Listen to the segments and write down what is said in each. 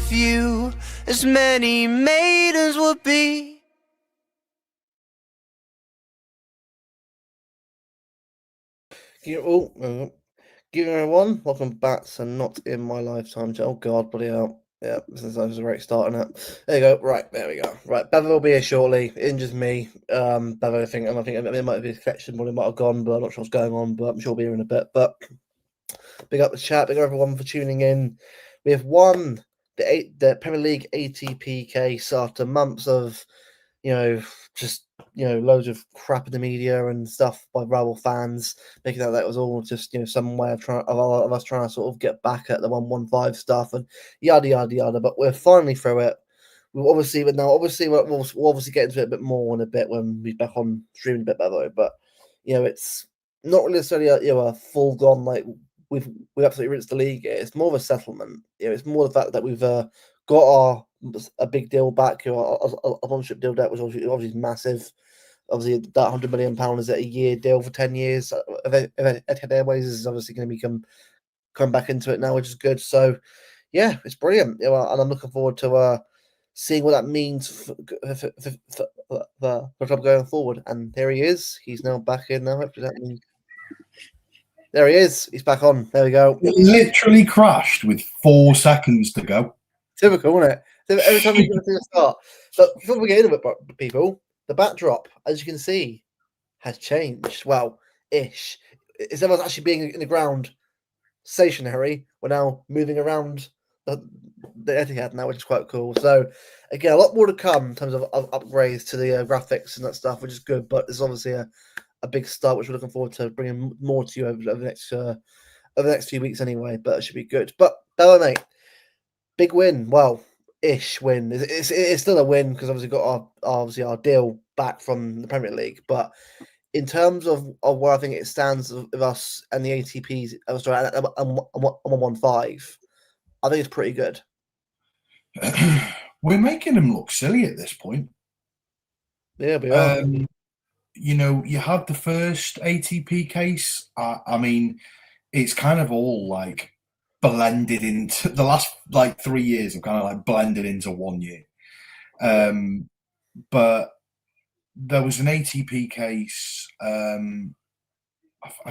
few as many maidens would be. Give everyone, welcome back to Not In My Lifetime. Oh God, bloody hell. Yeah, this is a great start, isn't it? There you go. Right, there we go. Right, Bevo will be here shortly. It injures me. Bevo, I think it might be a collection, but it might have gone, but I'm not sure what's going on, but I'm sure we'll be here in a bit. But big up the chat, big up everyone for tuning in. We have won the Premier League ATP case after months of, just loads of crap in the media and stuff by rival fans, making that was all just some way of us trying to sort of get back at the 115 stuff and yada yada yada. But we're finally through it. We'll obviously we'll get into it a bit more in a bit when we're back on streaming a bit better. But it's not really necessarily a full gone like we've absolutely rinsed the league. It's more of a settlement. It's more the fact that we've got a big deal back. A sponsorship deal that was obviously massive. Obviously, that £100 million is a year deal for 10 years. Etihad Airways is obviously going to come back into it now, which is good. So, yeah, it's brilliant. And I'm looking forward to seeing what that means for the club going forward. And there he is. He's now back in now. There he is. He's back on. There we go. It literally crashed with 4 seconds to go. Typical, isn't it? Every time we get to the start. But before we get into it, people, the backdrop, as you can see, has changed. Well, ish. Instead of us actually being in the ground stationary, we're now moving around the Etihad now, which is quite cool. So, again, a lot more to come in terms of upgrades to the graphics and that stuff, which is good. But it's obviously a big start, which we're looking forward to bringing more to you over the next few weeks anyway. But it should be good. But, Bella, mate, big win. Well, ish win. It's still a win because obviously got our deal back from the Premier League. But in terms of where I think it stands with us and the ATPs, sorry, and 115, I think it's pretty good. We're making them look silly at this point. Yeah, we are. You had the first ATP case. I mean, it's kind of all like blended into the last 3 years have kind of like blended into 1 year. But there was an ATP case. I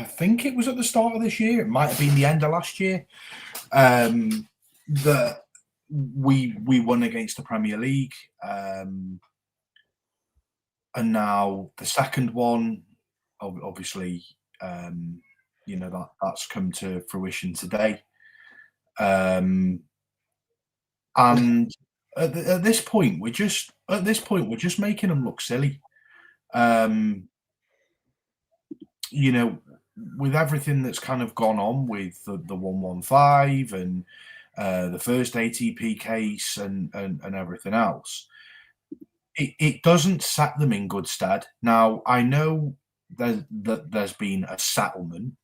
think it was at the start of this year. It might have been the end of last year. That we won against the Premier League. And now the second one, obviously, that's come to fruition today. And at this point, we're just making them look silly. With everything that's kind of gone on with the 115 and the first ATP case and everything else, it doesn't set them in good stead. Now, I know that there's been a settlement,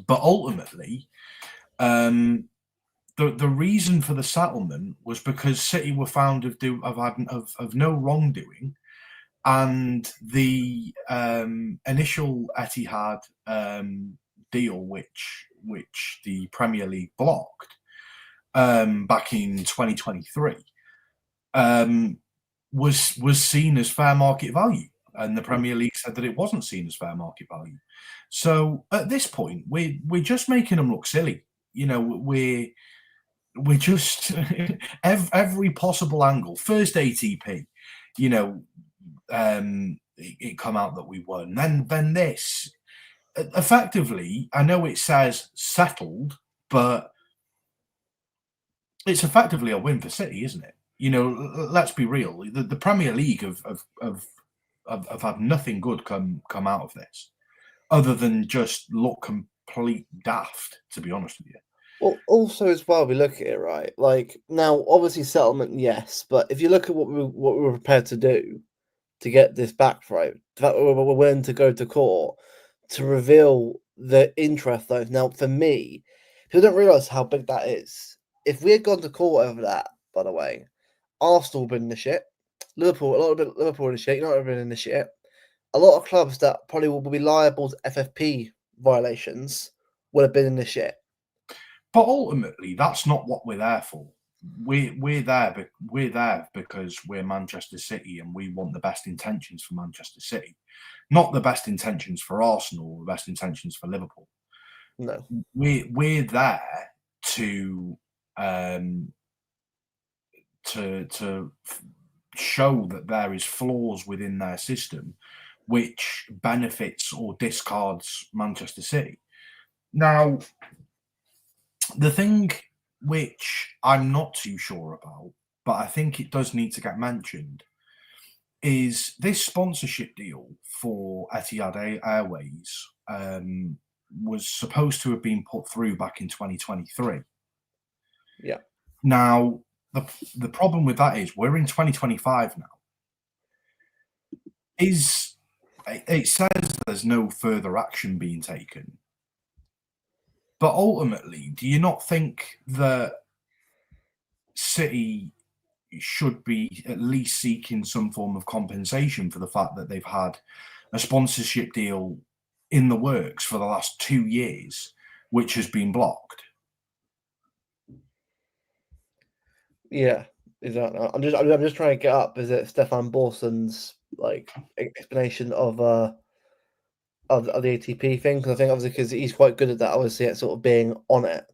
but ultimately, the reason for the settlement was because City were found of no wrongdoing, and the initial Etihad deal, which the Premier League blocked back in 2023, was seen as fair market value, and the Premier League said that it wasn't seen as fair market value. So at this point, we're just making them look silly. We're just every possible angle. First ATP, it come out that we won. Then this, effectively, I know it says settled, but it's effectively a win for City, isn't it? Let's be real. The Premier League have had nothing good come out of this, other than just look complete daft, to be honest with you. Well, also as well, we look at it right. Like now, obviously settlement, yes, but if you look at what we were prepared to do to get this back right, the fact that we're willing to go to court to reveal the interest, though. Now, for me, people don't realise how big that is. If we had gone to court over that, by the way, Arsenal been in the shit. Liverpool, a lot of Liverpool in the shit. United have been in the shit. A lot of clubs that probably will be liable to FFP violations would have been in the shit. But ultimately, that's not what we're there for. we're there because we're Manchester City and we want the best intentions for Manchester City, not the best intentions for Arsenal or the best intentions for Liverpool. No. We're there to show that there is flaws within their system which benefits or discards Manchester City. Now, the thing which I'm not too sure about, but I think it does need to get mentioned, is this sponsorship deal for Etihad Airways was supposed to have been put through back in 2023. Yeah. Now, the problem with that is we're in 2025 now. It says there's no further action being taken. But ultimately, do you not think that City should be at least seeking some form of compensation for the fact that they've had a sponsorship deal in the works for the last 2 years, which has been blocked? Yeah, exactly. I'm just trying to get up. Is it Stefan Borson's like explanation of the ATP thing? Because I think obviously because he's quite good at that. Obviously, at sort of being on it.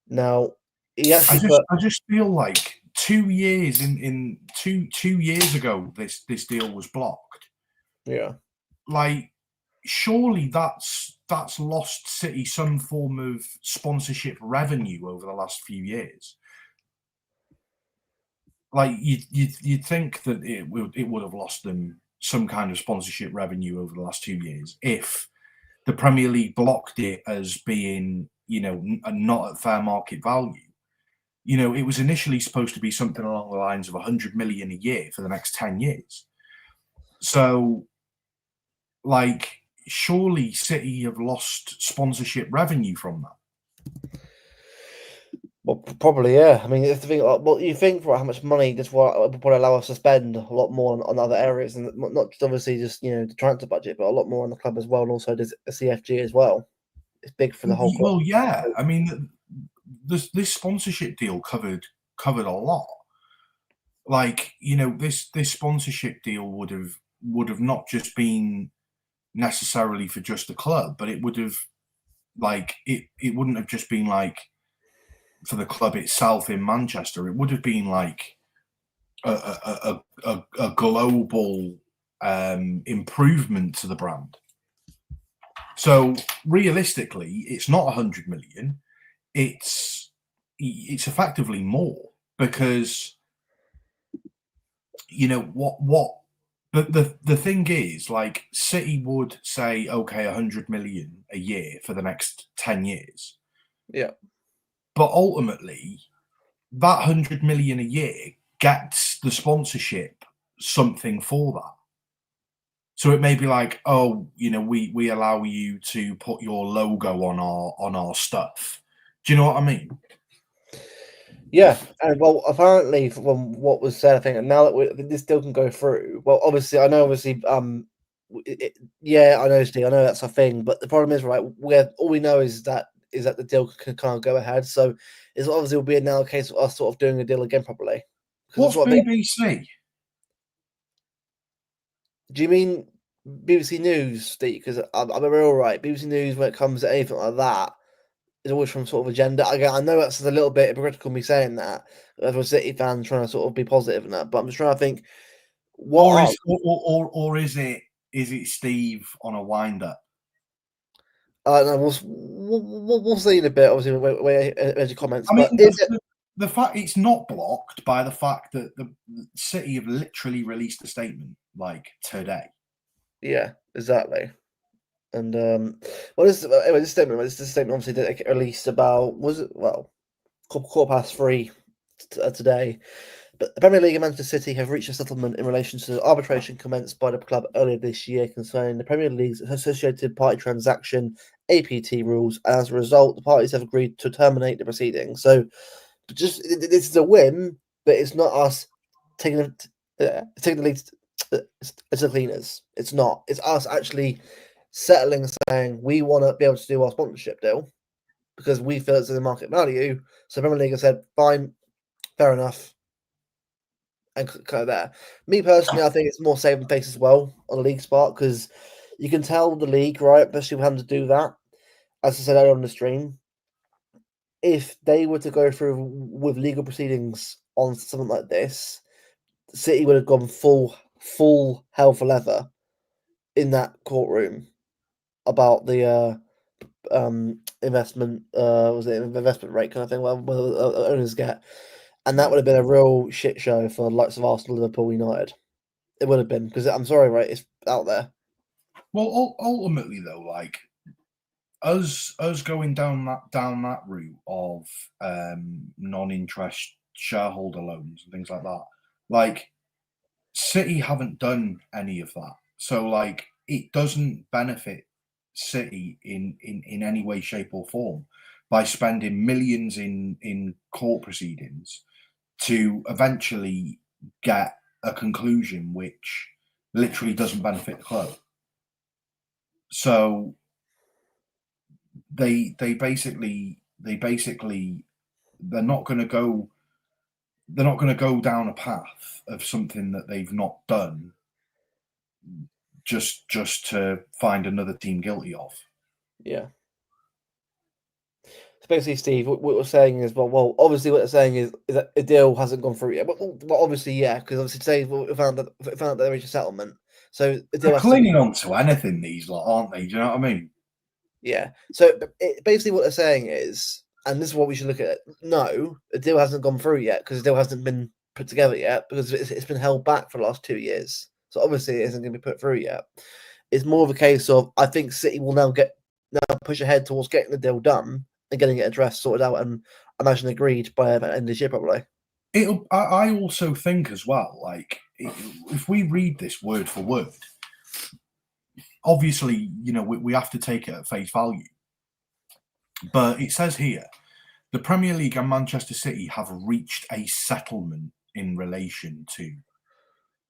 Now, he actually I just feel like 2 years in 2 years ago, this deal was blocked. Yeah. Like, surely that's lost City some form of sponsorship revenue over the last few years. Like, you'd think that it would have lost them some kind of sponsorship revenue over the last 2 years if the Premier League blocked it as being, not at fair market value. It was initially supposed to be something along the lines of 100 million a year for the next 10 years. So, like, surely City have lost sponsorship revenue from that. Well, probably, yeah. I mean, it's the thing. Well, you think for how much money this would allow us to spend a lot more on other areas, and not just obviously just the transfer budget, but a lot more on the club as well, and also there's a CFG as well. It's big for the whole club. Well, yeah. I mean, this sponsorship deal covered a lot. Like, this sponsorship deal would have not just been necessarily for just the club, but it would have, like, it wouldn't have just been like for the club itself in Manchester. It would have been like a global improvement to the brand. So realistically, it's not 100 million. It's effectively more because what the thing is, like, City would say, okay, 100 million a year for the next 10 years. Yeah. But ultimately, that 100 million a year gets the sponsorship something for that. So it may be like, oh, we allow you to put your logo on our stuff. Do you know what I mean? Yeah, and well, apparently from what was said, I think, and now that this still can go through. Well, obviously, I know, yeah, I know, Steve, I know that's a thing, but the problem is, right, all we know is that the deal can't go ahead. So it's obviously will be now a case of us sort of doing a deal again properly. What's BBC? Do you mean BBC News, Steve? Because I'm all right. BBC News, when it comes to anything like that, is always from sort of agenda. Again, I know that's a little bit hypocritical me saying that as a City fan trying to sort of be positive in that, but I'm just trying to think. Or is it Steve on a wind up? No, we'll see in a bit. Obviously, where's your comments? I mean, but the fact it's not blocked by the fact that the City have literally released a statement like today. Yeah, exactly. And this statement obviously did get released about quarter past 3 today. But the Premier League and Manchester City have reached a settlement in relation to the arbitration commenced by the club earlier this year concerning the Premier League's associated party transaction APT rules. And as a result, the parties have agreed to terminate the proceedings. So, this is a win, but it's not us taking the lead as the cleaners. It's not. It's us actually settling, saying we want to be able to do our sponsorship deal because we feel it's in the market value. So Premier League have said, fine, fair enough. And kind of there. Me personally, I think it's more saving face as well on the league's part because you can tell the league, right, especially with having to do that. As I said earlier on the stream, if they were to go through with legal proceedings on something like this, City would have gone full hell for leather in that courtroom about the investment was it investment rate kind of thing, what owners get. And that would have been a real shit show for the likes of Arsenal, Liverpool, United. It would have been because I'm sorry, right? It's out there. Well, ultimately though, like us going down that route of non-interest shareholder loans and things like that, like City haven't done any of that, so like it doesn't benefit City in any way, shape, or form by spending millions in court proceedings to eventually get a conclusion which literally doesn't benefit the club. So they basically they're not going to go down a path of something that they've not done just to find another team guilty of. Yeah. So basically, Steve, what we're saying is, well, obviously, what they're saying is that a deal hasn't gone through yet. Well, obviously, yeah, because obviously today we found that there is a settlement. So the deal They're has clinging on to anything, these lot, aren't they? Do you know what I mean? Yeah. So basically, what they're saying is, and this is what we should look at. No, the deal hasn't gone through yet because the deal hasn't been put together yet because it's been held back for the last 2 years. So obviously, it isn't going to be put through yet. It's more of a case of I think City will now push ahead towards getting the deal done and getting it addressed, sorted out, and I imagine agreed by the end of this year, probably. I also think as well, like if we read this word for word, obviously, you know, we have to take it at face value. But it says here, the Premier League and Manchester City have reached a settlement in relation to.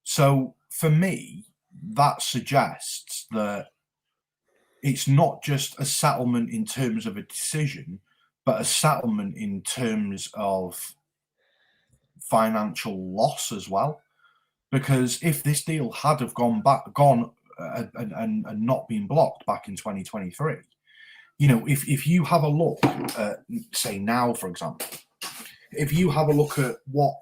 So for me, that suggests that it's not just a settlement in terms of a decision, but a settlement in terms of financial loss as well. Because if this deal had have gone and not been blocked back in 2023, you know, if you have a look at, say now, for example, if you have a look at what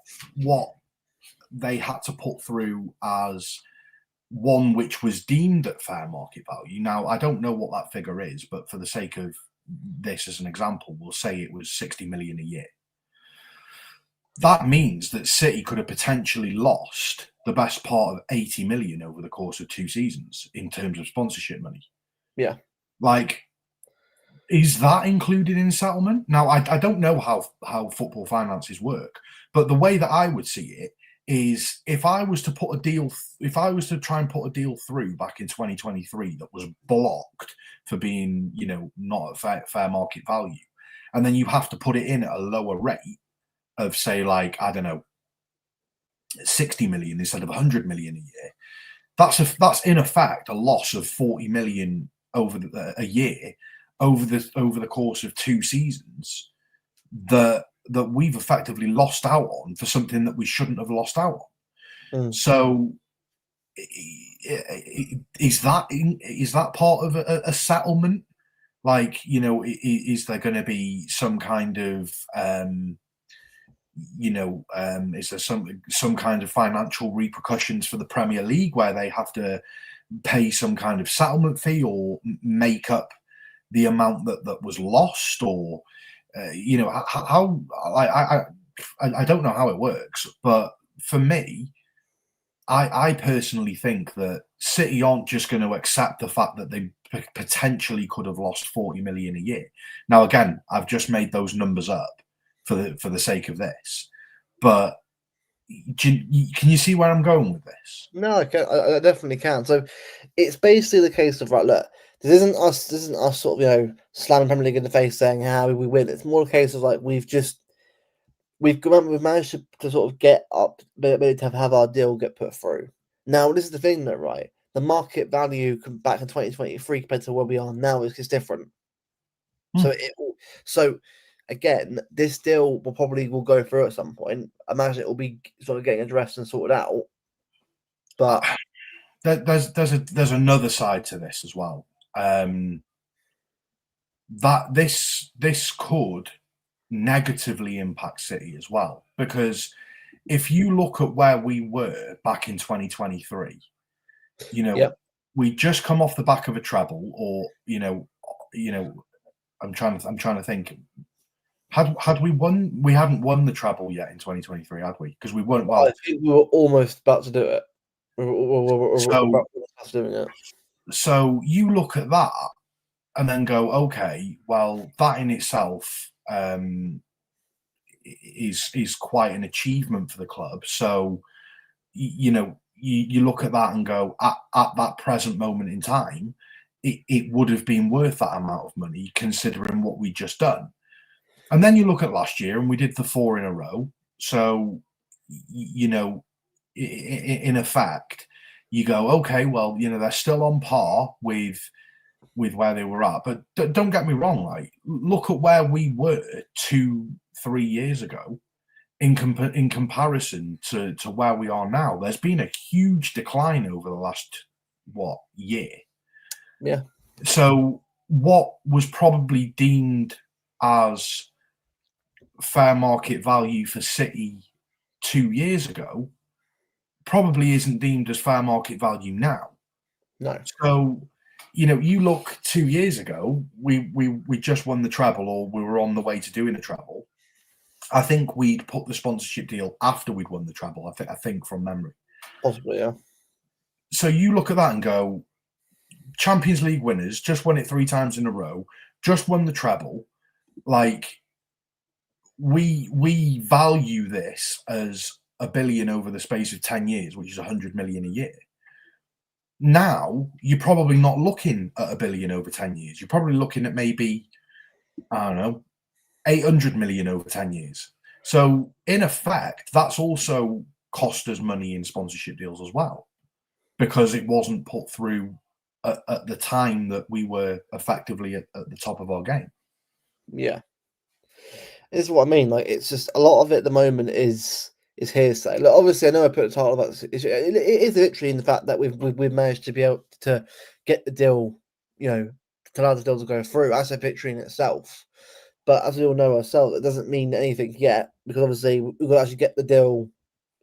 they had to put through as one which was deemed at fair market value. Now, I don't know what that figure is, but for the sake of this as an example, we'll say it was 60 million a year. That means that City could have potentially lost the best part of 80 million over the course of 2 seasons in terms of sponsorship money. Yeah. Like, is that included in settlement? Now, I don't know how football finances work, but the way that I would see it is if I was to try and put a deal through back in 2023 that was blocked for being, you know, not at fair market value, and then you have to put it in at a lower rate of, say, like, I don't know, 60 million instead of 100 million a year, that's in effect a loss of 40 million over a year over the course of 2 seasons that we've effectively lost out on for something that we shouldn't have lost out on. So is that part of a settlement? Like, you know, is there going to be some kind of is there some kind of financial repercussions for the Premier League where they have to pay some kind of settlement fee or make up the amount that was lost, or how I don't know how it works, but for me, I personally think that City aren't just going to accept the fact that they potentially could have lost 40 million a year. Now, again, I've just made those numbers up for the sake of this, but can you see where I'm going with this? No, I definitely can. So it's basically the case of, right, look, this isn't us sort of, slamming Premier League in the face saying how we win. It's more a case of like we've managed to sort of get up, to have our deal get put through. Now, this is the thing though, right? The market value back in 2023 compared to where we are now is different. So again, this deal will go through at some point. I imagine it will be sort of getting addressed and sorted out. But there's another side to this as well. That this could negatively impact City as well, because if you look at where we were back in 2023, we just come off the back of a treble, or I'm trying to think. Had we won? We hadn't won the treble yet in 2023, had we? Because we weren't. Well, I think we were almost about to do it. We're doing it. So you look at that and then go, okay, well, that in itself is quite an achievement for the club. So you look at that and go, at that present moment in time, it would have been worth that amount of money considering what we just done. And then you look at last year and we did the 4 in a row. So, in effect, you go, okay, well, they're still on par with where they were at. But don't get me wrong, like, look at where we were 2-3 years ago in comparison to where we are now. There's been a huge decline over the last, year? Yeah. So what was probably deemed as fair market value for City 2 years ago probably isn't deemed as fair market value now. No. So, you look 2 years ago, we just won the treble, or we were on the way to doing a treble. I think we'd put the sponsorship deal after we'd won the treble. I think from memory. Possibly, yeah. So you look at that and go, Champions League winners, just won it 3 times in a row, just won the treble. Like, we value this as $1 billion over the space of 10 years, which is 100 million a year. Now, you're probably not looking at $1 billion over 10 years. You're probably looking at maybe, I don't know, 800 million over 10 years. So, in effect, that's also cost us money in sponsorship deals as well, because it wasn't put through at the time that we were effectively at the top of our game. Yeah. This is what I mean. Like, it's just a lot of it at the moment is hearsay. Like, obviously, I know I put a title about this. It is literally in the fact that we've managed to be able to get the deal, to allow the deal to go through. That's a victory in itself. But as we all know ourselves, it doesn't mean anything yet, because obviously we've got to actually get the deal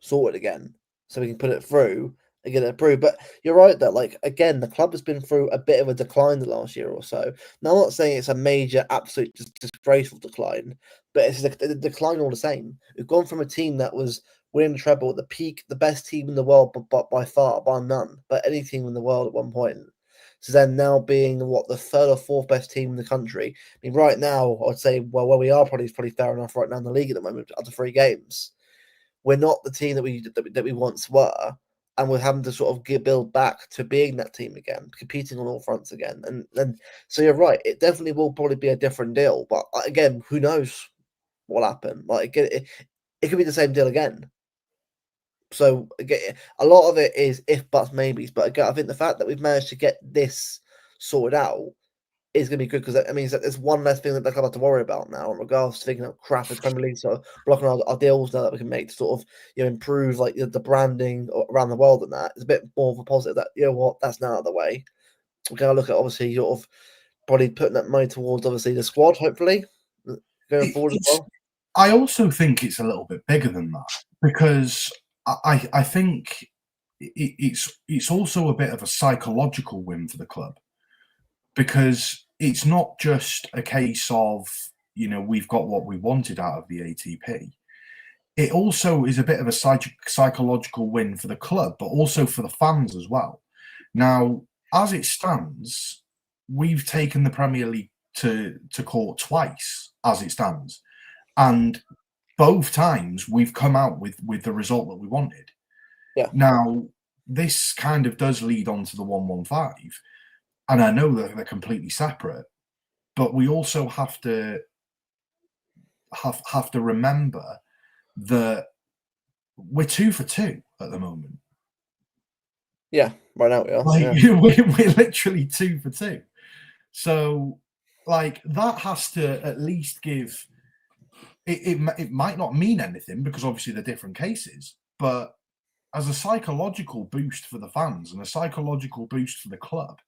sorted again, so we can put it through and get it approved. But you're right that, like, again, the club has been through a bit of a decline the last year or so. Now, I'm not saying it's a major, absolute, disgraceful decline, but it's a decline all the same. We've gone from a team that was winning the treble at the peak, the best team in the world, but by far, bar none, but any team in the world at one point. So then now being the 3rd or 4th best team in the country. I mean, right now, I'd say, well, where we are probably fair enough right now in the league at the moment, after 3 games. We're not the team that we once were, and we're having to sort of build back to being that team again, competing on all fronts again. And so you're right, it definitely will probably be a different deal. But again, who knows what'll happen? Like, it could be the same deal again. So again, a lot of it is if, buts, maybes. But again, I think the fact that we've managed to get this sorted out is going to be good, because that means that there's one less thing that the club have to worry about now in regards to thinking of crap as Premier League, sort of blocking our deals now that we can make to sort of improve like the branding around the world, and that it's a bit more of a positive that that's now out of the way. We're going to look at obviously sort of probably putting that money towards obviously the squad, hopefully going forward as well. I also think it's a little bit bigger than that, because I think it's also a bit of a psychological win for the club, because it's not just a case of, we've got what we wanted out of the ATP. It also is a bit of a psychological win for the club, but also for the fans as well. Now, as it stands, we've taken the Premier League to court twice, as it stands. And both times we've come out with the result that we wanted. Yeah. Now, this kind of does lead on to the 115. And I know that they're completely separate, but we also have to remember that we're 2 for 2 at the moment. Yeah, right now we are. Like, yeah. we're literally 2 for 2. So, like, that has to at least give it might not mean anything because obviously they're different cases, but as a psychological boost for the fans and a psychological boost for the club,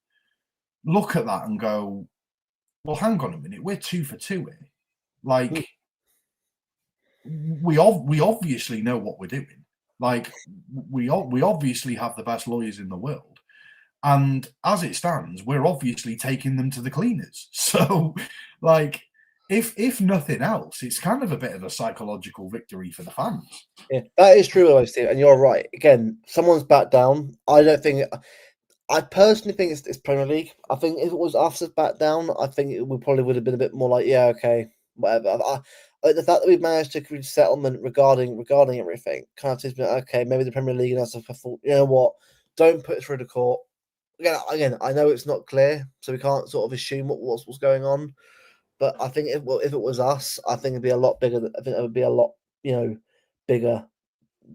look at that and go, well, hang on a minute, we're 2 for 2 here. Like, we obviously know what we're doing. Like, we obviously have the best lawyers in the world. And as it stands, we're obviously taking them to the cleaners. So, like, if nothing else, it's kind of a bit of a psychological victory for the fans. Yeah, that is true, Steve, and you're right. Again, someone's backed down. I personally think it's Premier League. I think if it was us that backed down, I think we probably would have been a bit more like, yeah, okay, whatever. The fact that we've managed to reach settlement regarding everything kind of tells me, okay, maybe the Premier League and us have thought, you know what, don't put it through the court. Again, I know it's not clear, so we can't sort of assume what's going on. But I think if it was us, I think it'd be a lot bigger. I think it would be a lot, bigger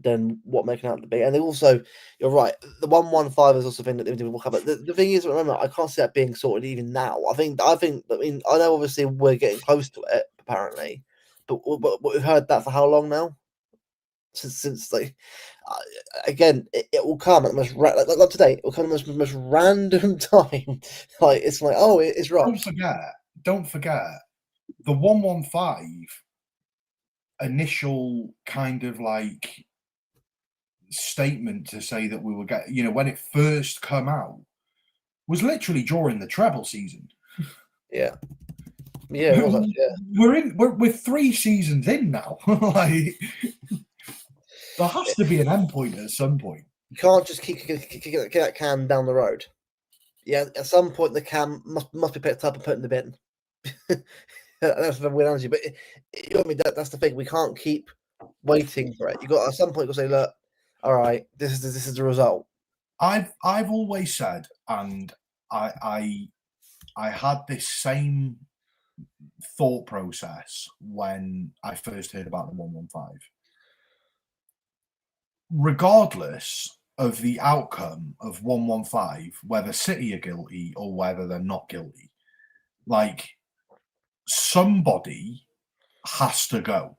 than what making out to be. And also, you're right. The 115 is also a thing that they will cover. The thing is, remember, I can't see that being sorted even now. I mean, I know obviously we're getting close to it apparently, but we've heard that for how long now? Since like, again, it will come at the most like today. It will come at the most random time. Like it's like, oh, it's right. Don't forget the 115 initial kind of like statement to say that we were getting, when it first come out was literally during the treble season. Yeah. Yeah, it was actually, yeah. We're 3 seasons in now. Like, there has to be an endpoint at some point. You can't just keep that can down the road. Yeah, at some point the can must be picked up and put in the bin. That's the weird analogy, but that's the thing. We can't keep waiting for it. You got at some point to say, look, all right, this is the result. I've always said, and I had this same thought process when I first heard about the 115. Regardless of the outcome of 115, whether City are guilty or whether they're not guilty, like, somebody has to go.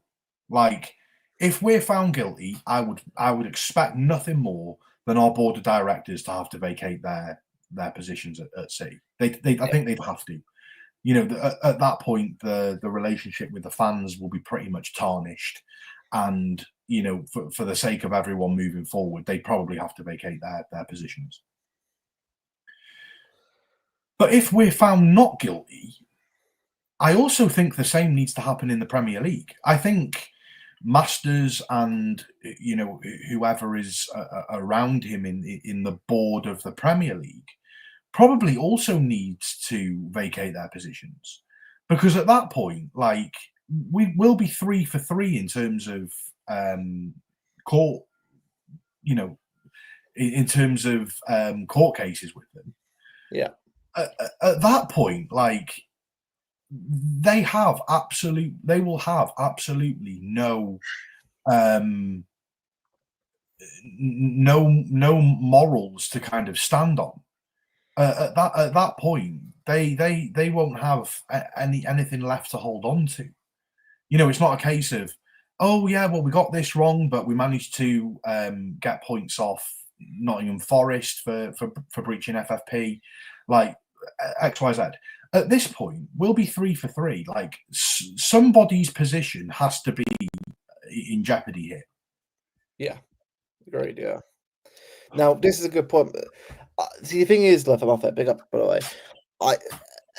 Like, if we're found guilty, I would expect nothing more than our board of directors to have to vacate their positions at City. I think they'd have to. At that point, the relationship with the fans will be pretty much tarnished, and for the sake of everyone moving forward, they probably have to vacate their positions. But if we're found not guilty, I also think the same needs to happen in the Premier League. I think Masters and whoever is around him in the board of the Premier League probably also needs to vacate their positions, because at that point, like, we will be 3 for 3 in terms of court, in terms of court cases with them. Yeah. At that point, like, they will have absolutely no morals to kind of stand on. At that point, they won't have anything left to hold on to. It's not a case of, oh yeah, well, we got this wrong, but we managed to get points off Nottingham Forest for breaching FFP, like XYZ. At this point, we'll be 3 for 3. Like, somebody's position has to be in jeopardy here. Yeah, agreed. Yeah. Now, this is a good point. See, the thing is, left off that big up, by the way.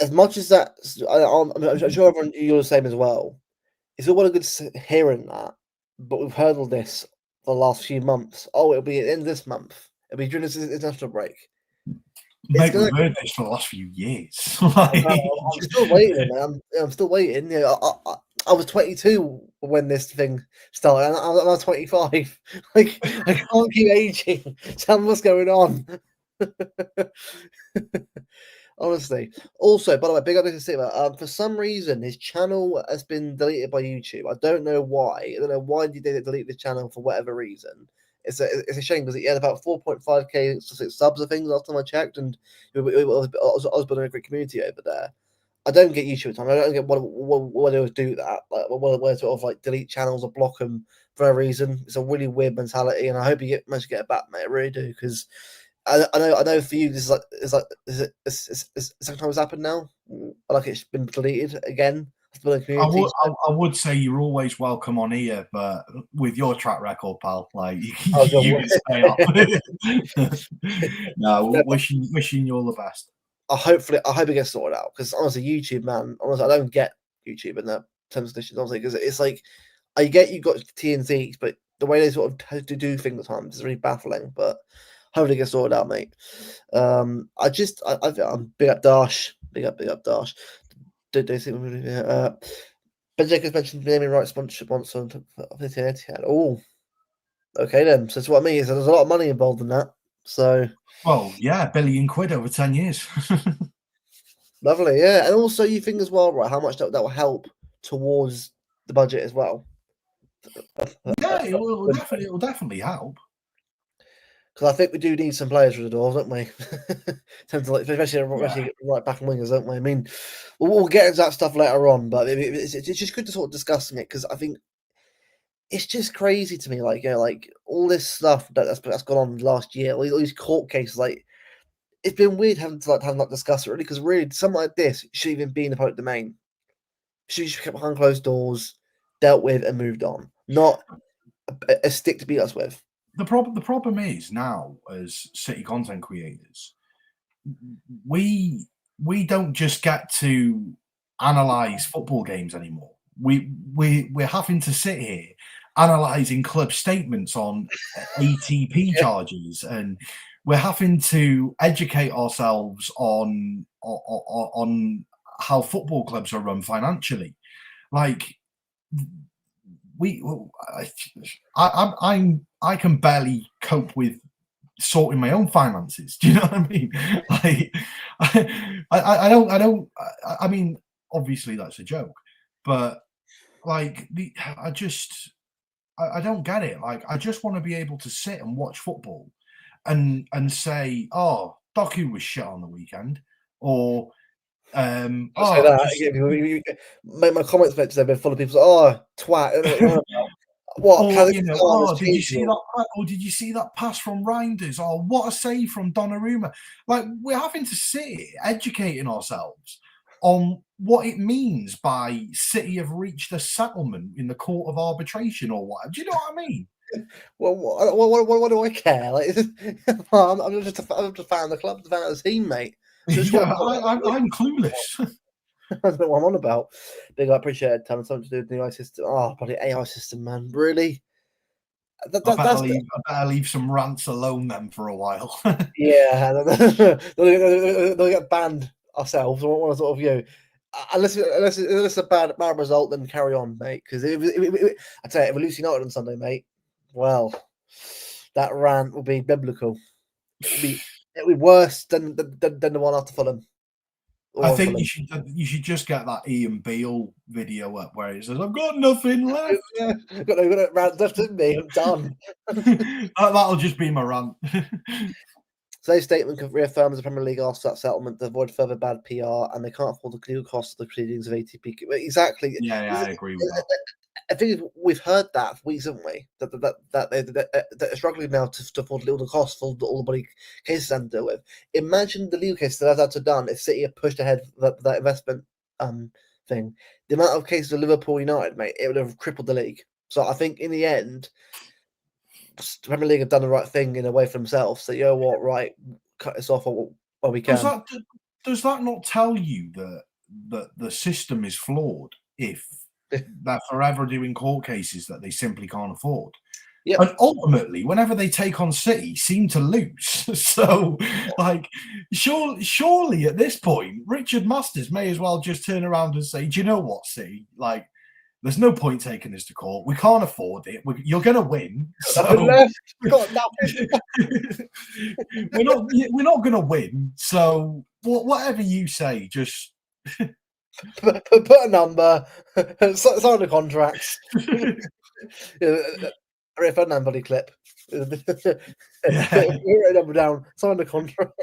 As much as that, I'm sure everyone you're the same as well. It's all well and good hearing that, but we've heard all this for the last few months. Oh, it'll be at the end of this month. It'll be during this international break. Mate, we've heard this for the last few years. I'm still waiting, man. I'm still waiting. I was 22 when this thing started, and I'm 25. Like, I can't keep aging. Tell me what's going on. Honestly. Also, by the way, big up to Sigma. For some reason, his channel has been deleted by YouTube. I don't know why. I don't know why did they delete the channel for whatever reason. It's a shame because he had about 4.5k subs, I think, last time I checked, and I was building a great community over there. I don't get YouTube time. I don't get what they would do that. Like, where sort of like delete channels or block them for a reason. It's a really weird mentality, and I hope you manage to get it back, mate. I really do, because I know for you this is the second time it's happened now. Like it's been deleted again. I would say you're always welcome on here, but with your track record, pal, like you can stay up. No, wishing you all the best. I hope it gets sorted out, because honestly, YouTube, man, honestly, I don't get YouTube in the terms and conditions, honestly, because it's like I get you got TNCs, but the way they sort of do things at times is really baffling. But hopefully it gets sorted out, mate. I'm big up Dash, big up Dash. Did they think Ben Jacobs mentioned naming right sponsorship once on Etihad. Oh, okay then. So that's what I mean. Is there's a lot of money involved in that. So, well, yeah, £1 billion over 10 years. Lovely, yeah. And also, you think as well, right, how much that will help towards the budget as well. Yeah, it will definitely help. Because I think we do need some players for the door, don't we? Especially right back and wingers, don't we? I mean, we'll get into that stuff later on, but it's just good to sort of discussing it, because I think it's just crazy to me, like, like all this stuff that's gone on last year, all these court cases, like it's been weird having to discuss it, really, because really something like this should even be in the public domain. Should be kept behind closed doors, dealt with, and moved on, not a stick to beat us with. The problem is now, as City content creators, we don't just get to analyze football games anymore. We're having to sit here analyzing club statements on ATP charges, and we're having to educate ourselves on how football clubs are run financially. Like I can barely cope with sorting my own finances. Do you know what I mean? Like, I don't. I mean, obviously that's a joke, but like I don't get it. Like, I just want to be able to sit and watch football, and say, "Oh, Doku was shit on the weekend," or my comments mentioned they've been full of people. Oh, twat! What? Or, did you see that? Or did you see that pass from Reinders? Or what a save from Donnarumma! Like, we're having to sit educating ourselves on what it means by City have reached a settlement in the court of arbitration or whatever. Do you know what I mean? Well, what do I care? Like, I'm just a fan of the club, a fan of the team, mate. So I'm clueless. I don't know what I'm on about. Big, I appreciate it. Having something to do with the AI system. Oh, bloody AI system, man! Really? I better leave some rants alone then for a while. Yeah, they'll get banned ourselves. I want to sort of unless it's a bad result, then carry on, mate. Because I tell you, if we lose United on Sunday, mate, well, that rant will be biblical. It'll be worse than the one after Fulham. I think you should just get that Ian Beale video up where he says, "I've got nothing left. I've got no rant left in me. I'm done." That'll just be my rant. Today's statement reaffirms the Premier League asked for that settlement to avoid further bad PR, and they can't afford the legal costs of the proceedings of ATP. Exactly. Yeah, I agree with that. I think we've heard that for weeks, haven't we? That they're struggling now to afford legal costs for all the bloody cases they have to deal with. Imagine the legal cases that had to done if City had pushed ahead that investment thing. The amount of cases of Liverpool United, mate, it would have crippled the league. So I think in the end, the Premier League have done the right thing in a way for themselves. So, you know what, right, cut this off while we can. Does that not tell you that the system is flawed if they're forever doing court cases that they simply can't afford? Yep. And ultimately, whenever they take on City, seem to lose. So, like, surely at this point, Richard Masters may as well just turn around and say, "Do you know what, City? Like, there's no point taking this to court. We can't afford it. You're going to win. So we're not going to win. So whatever you say, just put a number, sign the contracts." A Ferdinand clip. Write a number down, sign the contract.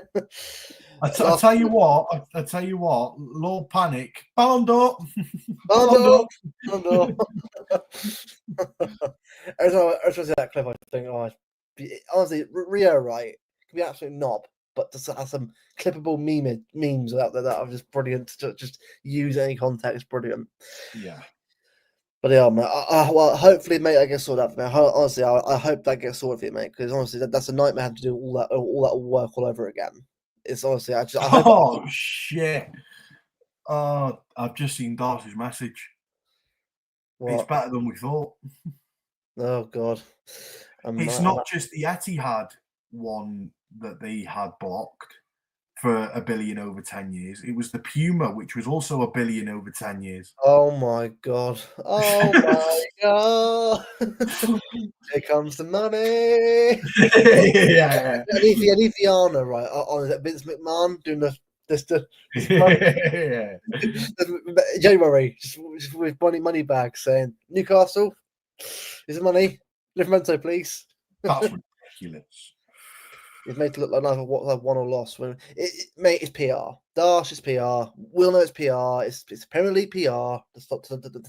I tell you what, Lord Panic, Ballon d'Or. Oh no! Every time I see that clip, I think, honestly, Rio, right, can be an absolute knob, but just have some clippable memes out there that are just brilliant to just use any context. Brilliant. Yeah. But yeah, mate. Well, hopefully, mate, I get sorted out for me. Honestly, I hope that gets sorted for you, mate. Because honestly, that's a nightmare having to do all that work all over again. It's honestly, I hope. Oh shit! Oh, I've just seen Darcy's message. It's What? better than we thought. Oh God. It's not just the Etihad one that they had blocked for $1 billion over 10 years. It was the Puma, which was also $1 billion over 10 years. Oh my God. Oh my God. Here comes the money. Yeah. Anifiana, right? On that Vince McMahon doing Yeah. January, just with money bag saying Newcastle, is the money? Livramento, please. That's ridiculous. It's made to look like neither won or lost. When mate, it's PR. Dash is PR. We'll know it's PR. It's Premier League PR. To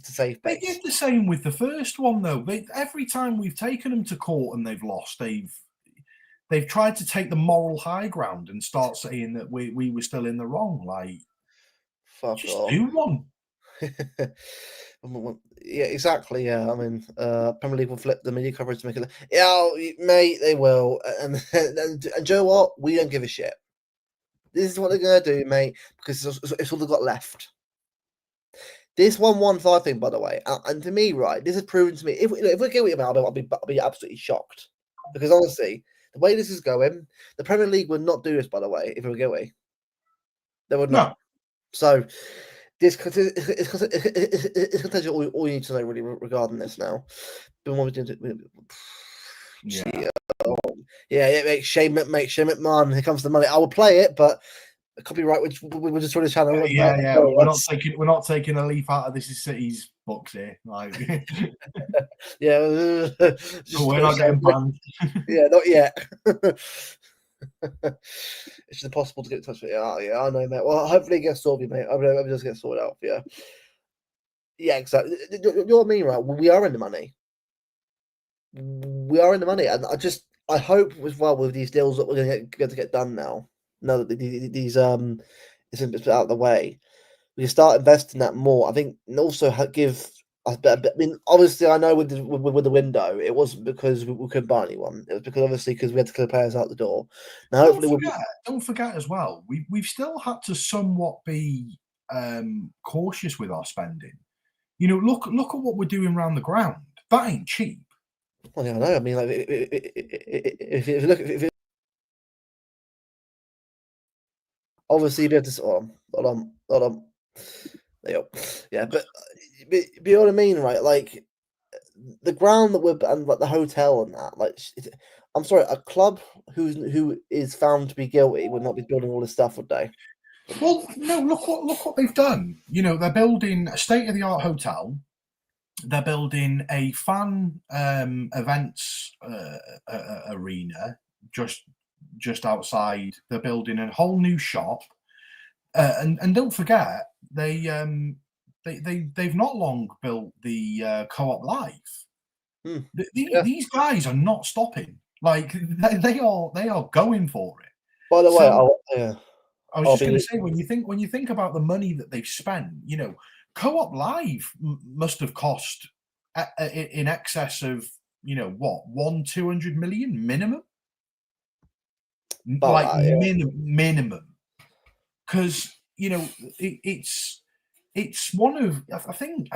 save They base. did the same with the first one, though. Every time we've taken them to court and they've lost, they've tried to take the moral high ground and start saying that we were still in the wrong. Like, Fuck just off. do one. Yeah, exactly. Yeah, I mean, Premier League will flip the media coverage to make it. Yeah, mate, they will. And do you know what? We don't give a shit. This is what they're gonna do, mate, because it's all they've got left. This 115 thing, by the way, and to me, right, this has proven to me. If we're guilty about it, I'll be absolutely shocked. Because honestly, the way this is going, the Premier League would not do this. By the way, if we were guilty, they would not. No. So. It's going to tell you all you need to know really regarding this now. But what we doing? Yeah, shame McMahon. Here comes the money. I will play it, but copyright. We're just trying to channel. Yeah. We're not taking a leaf out of This Is City's books here. Like, yeah, we're not getting banned. Yeah, not yet. It's just impossible to get in touch with it. Yeah, I know, mate. Well, hopefully it gets sorted, mate. I hope it does get sorted out for you. Yeah, exactly. You know what I mean, right? We are in the money. We are in the money, and I hope as well with these deals that we're going to get done now. Now that these it's out of the way, we can start investing that more. I think, and also give. I mean, obviously, I know with the window, it wasn't because we couldn't buy anyone. It was because we had to clear players out the door. Now, hopefully, don't forget as well. We've still had to somewhat be cautious with our spending. You know, look at what we're doing around the ground. That ain't cheap. Well, yeah, I know. I mean, like, if you look, obviously, you have to. Hold on. There you go. Yeah, but you know what I mean, right? Like the ground that we're and like the hotel and that. Like, I'm sorry, a club who is found to be guilty would not be building all this stuff, would they? Well, no. Look what they've done. You know, they're building a state-of-the-art hotel. They're building a fan events arena just outside. They're building a whole new shop, and don't forget they've not long built the Co-op Live. These guys are not stopping. Like they are going for it. By the way, I was just going to say when you think about the money that they've spent, you know, Co-op Live must have cost in excess of, you know, what, 200 million minimum, minimum, because you know it's one of I think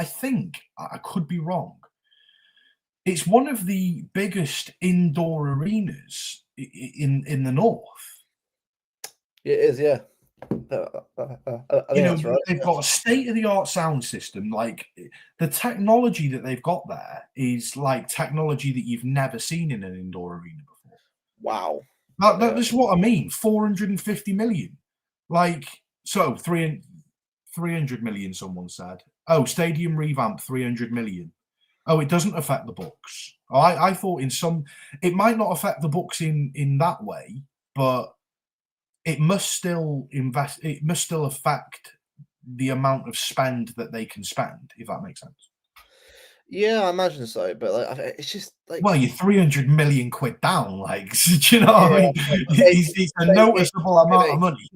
I could be wrong. It's one of the biggest indoor arenas in the north. It is, yeah. You know, right. They've got a state-of-the-art sound system. Like the technology that they've got there is like technology that you've never seen in an indoor arena before. Wow, that's what I mean. 450 million, like so 300 million. Someone said, "Oh, stadium revamp, 300 million." Oh, it doesn't affect the books. I thought it might not affect the books in that way, but it must still invest. It must still affect the amount of spend that they can spend, if that makes sense. Yeah, I imagine so, but like, it's just like, Well, you're 300 million quid down. Like, do you know what I mean? It's a Same here. noticeable amount of money.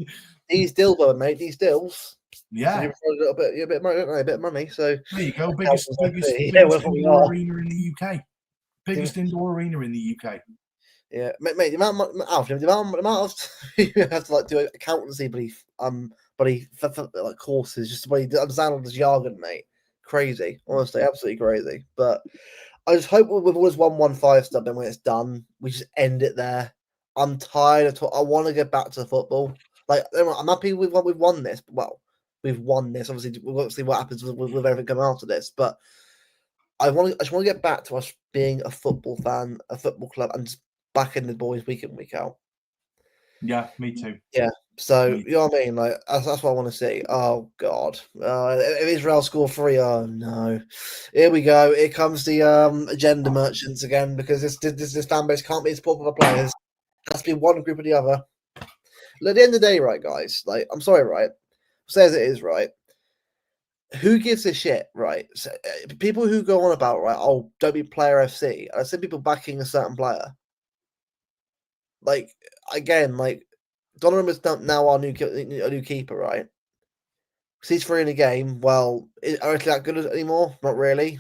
These deals, though, mate. These deals. Yeah. So a little bit, a bit of money, don't they? A bit of money. So There you go. helps Biggest us, yeah, well, we indoor are. arena in the UK. Biggest indoor arena in the UK. Yeah, mate. The amount of you have to like do accountancy, for like courses, just to understand all this jargon, mate. Crazy, honestly, absolutely crazy. But I just hope with all this 115 stuff, then when it's done, we just end it there. I'm tired of. I want to get back to football. Like, I'm happy with what we've won this. Well, we've won this. Obviously, we'll see what happens with everything coming after this. But I just want to get back to us being a football fan, a football club, and just backing the boys week in, week out. Yeah, me too. Yeah. So you know what I mean? Like that's what I want to see. Oh God! If Israel score 3, oh no! Here we go. Here comes the agenda merchants again, because this fan base can't be support for the players. It has to be one group or the other. At the end of the day, right, guys? Like, I'm sorry, right? Say as it is, right? Who gives a shit, right? So, people who go on about, right? Oh, don't be player FC. I see people backing a certain player. Like, again, like Donnarumma's now our new keeper, right? He's free in the game. Well, are they that good anymore? Not really.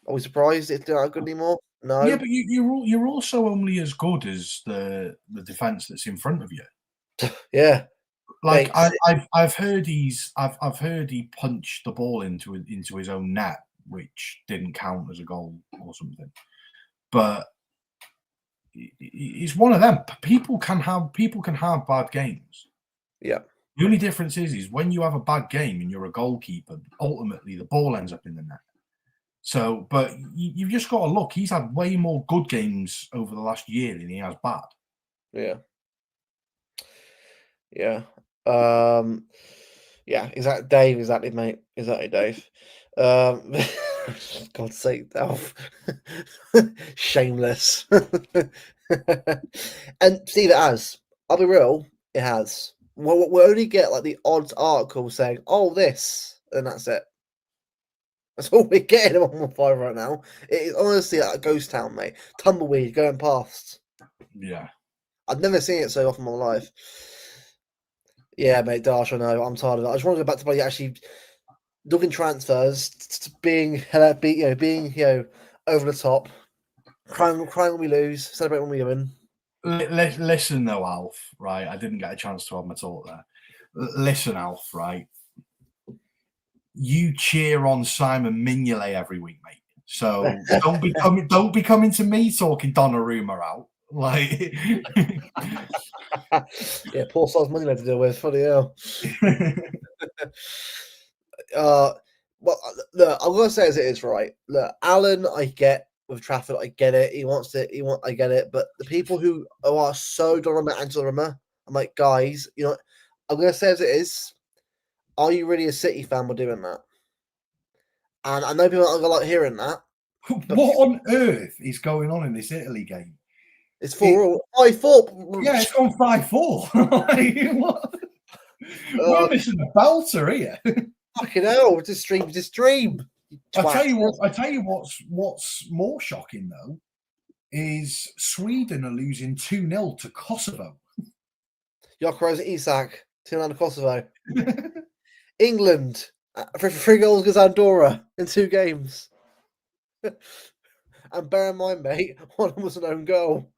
Are we surprised it's not good anymore? No. Yeah, but you're also only as good as the defense that's in front of you. Yeah. Like, I've heard he punched the ball into his own net, which didn't count as a goal or something. But it's one of them. People can have bad games. Yeah. The only difference is when you have a bad game and you're a goalkeeper, ultimately the ball ends up in the net. So, but you've just got to look. He's had way more good games over the last year than he has bad. Yeah. Yeah. Yeah, exactly, Dave. Exactly, mate. Exactly, Dave. God's sake, Alf. Shameless. And Steve, it has. I'll be real. It has. We only get like the odd article saying, "Oh, this," and that's it. That's all we're getting on 115 right now. It is honestly like a ghost town, mate. Tumbleweed going past. Yeah. I've never seen it so often in my life. Yeah, mate, Dash, I know. I'm tired of it. I just want to go back to actually looking transfers, being over the top, crying when we lose, celebrate when we win. Listen, though, Alf. Right, I didn't get a chance to have my talk there. Listen, Alf. Right, you cheer on Simon Mignolet every week, mate. So don't be coming to me talking Donnarumma out. Like, yeah, poor Sol's money to deal with. Funny hell. Well, look, I'm gonna say as it is, right? Look, Alan, I get with Trafford, I get it. I get it. But the people who are so Donnarumma and Donnarumma, I'm like, guys, you know, I'm gonna say as it is. Are you really a City fan for doing that? And I know people aren't gonna like hearing that. What on earth is going on in this Italy game? It's 4-4. 5-4. Yeah, it's gone 5-4. What? We're missing a belter here. Fucking hell! Just stream. I tell you what's more shocking though is Sweden are losing 2-0 to Kosovo. Jokeros Isak 2-0 to Kosovo. England for 3 goals against Andorra in 2 games. And bear in mind, mate, one of them was an own goal.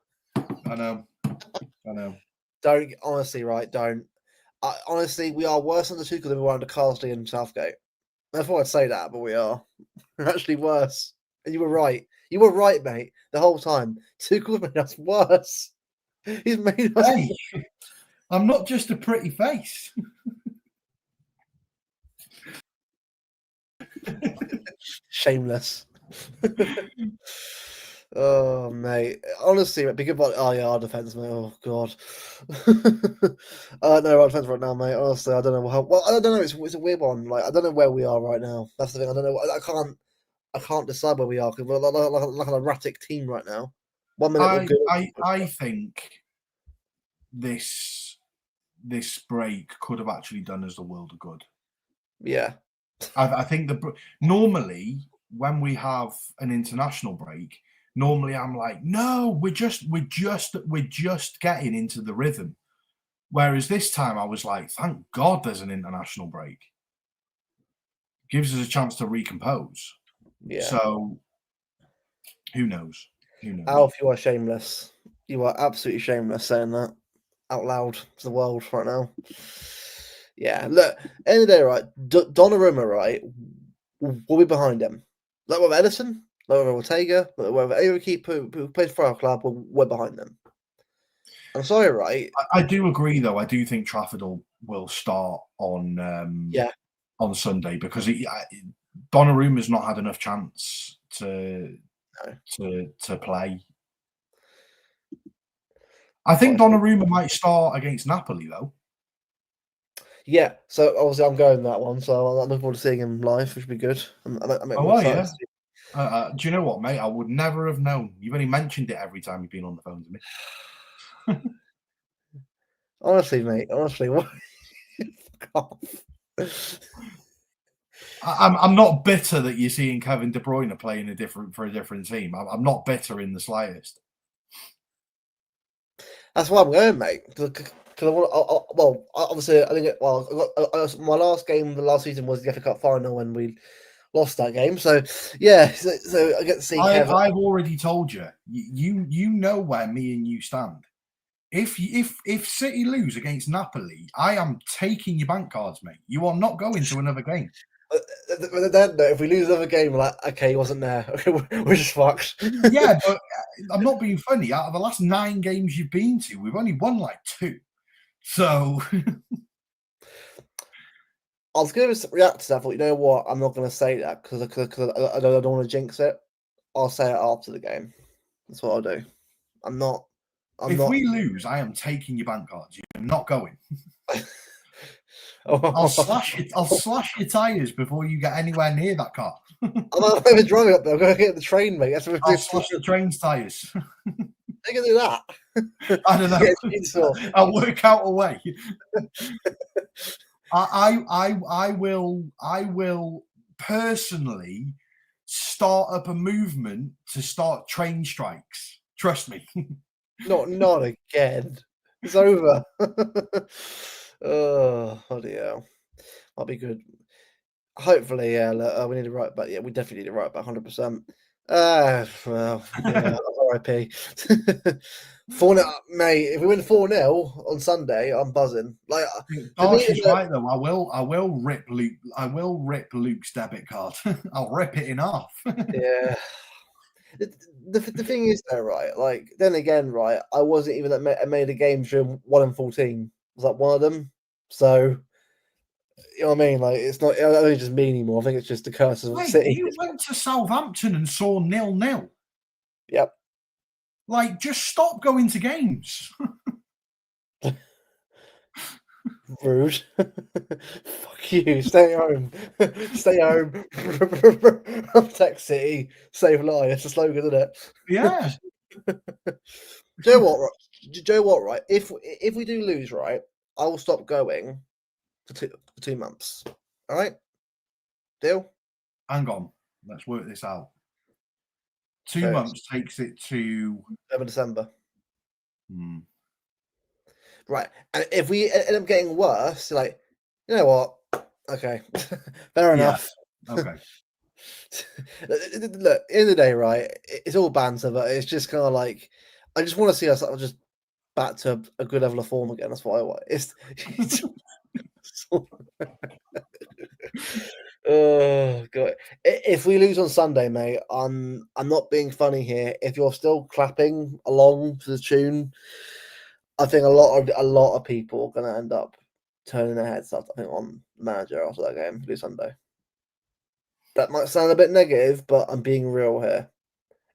I know. Don't honestly, right? Don't. Honestly, we are worse on the Tuchel than we were under Carsley and Southgate. I thought I'd say that, but we are. We're actually worse. And you were right. You were right, mate, the whole time. Tuchel's made us worse. He's made us. Hey, I'm not just a pretty face. Shameless. Oh, mate. Honestly, mate, big about our defense, mate. Oh God. No, our defense right now, mate. Honestly, I don't know how. Well, I don't know. It's a weird one. Like, I don't know where we are right now. That's the thing. I don't know. I can't decide where we are because we're like an erratic team right now. 1 minute we're good. I think this this break could have actually done us the world of good. Yeah. I think normally when we have an international break, normally I'm like, no, we're just getting into the rhythm. Whereas this time I was like, thank God there's an international break. Gives us a chance to recompose. Yeah. So who knows? Who knows? Alf, you are shameless. You are absolutely shameless saying that out loud to the world right now. Yeah, look, end of the day, right? Donnarumma, right? We'll be behind him. Like with Edison, like with Ortega, like with every keeper who plays for our club, we're behind them. I'm sorry, right? I do agree, though. I do think Trafford will start on on Sunday because Donnarumma's not had enough chance to play. I think Donnarumma might start against Napoli, though. Yeah, so obviously I'm going that one, so I'm looking forward to seeing him live, which would be good. Yeah. Do you know what, mate? I would never have known. You've only mentioned it every time you've been on the phone to me. Honestly, mate. Honestly, what? Fuck off. I'm not bitter that you're seeing Kevin De Bruyne playing for a different team. I'm not bitter in the slightest. That's why I'm going, mate. Because I want. Obviously, I think. My last game the last season was the FA Cup final when we lost that game. So yeah, so I get to see. I've already told you. You know where me and you stand. If City lose against Napoli, I am taking your bank cards, mate. You are not going to another game. Then, if we lose another game, we're like, okay, he wasn't there. We're just fucked. Yeah, but I'm not being funny. Out of the last 9 games you've been to, we've only won like 2. So I was going to react to that. I thought, you know what? I'm not going to say that because I don't want to jinx it. I'll say it after the game. That's what I'll do. If we lose, I am taking your bank cards. You're not going. I'll slash your tyres before you get anywhere near that car. I'm not even driving up there. I'm going to get the train, mate. That's what I'll slash the train's tyres. They can do that. I don't know. I'll work out a way. I will personally start up a movement to start train strikes. Trust me. Not again. It's over. Oh, bloody hell. Might be good. Hopefully, yeah. We need to write back. Yeah, we definitely need to write back 100%. Well, yeah, RIP. 4-0, mate. If we win 4-0 on Sunday, I'm buzzing. Like, Darcy's right though. I will rip Luke. I will rip Luke's debit card. I'll rip it in half. Yeah. The thing is though, right? Like, then again, right? I wasn't even I made a game during 1 and 14. Was that one of them? So, you know what I mean? Like, it's not only just me anymore. I think it's just the curse of City. You went to Southampton and saw 0-0. Yep. Like, just stop going to games. Rude. Fuck you. Stay home. Stay home. Protect City. Save lives. It's a slogan, isn't it? Yeah. Do you know what? Right? If we do lose, right, I will stop going for 2 months. All right. Deal. Hang on. Let's work this out. 2 months takes it to December. Right. And if we end up getting worse, like, you know what? Okay. Fair enough. Okay. Look, at the end of the day, right? It's all banter, but it's just kind of like, I just want to see us just back to a good level of form again. That's what I want. Oh god! If we lose on Sunday, mate, I'm not being funny here. If you're still clapping along to the tune, I think a lot of people are going to end up turning their heads up. I think on the manager after that game, this Sunday. That might sound a bit negative, but I'm being real here.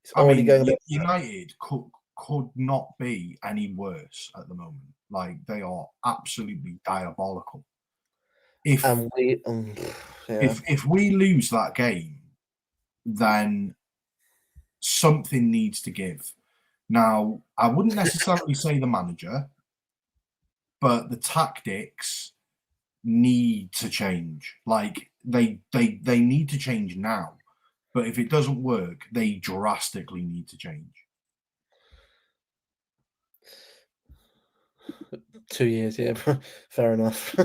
It's already going. United could not be any worse at the moment. Like, they are absolutely diabolical. If we lose that game, then something needs to give. Now, I wouldn't necessarily say the manager. but the tactics need to change. Like they need to change now. But if it doesn't work, they drastically need to change. 2 years, yeah, fair enough.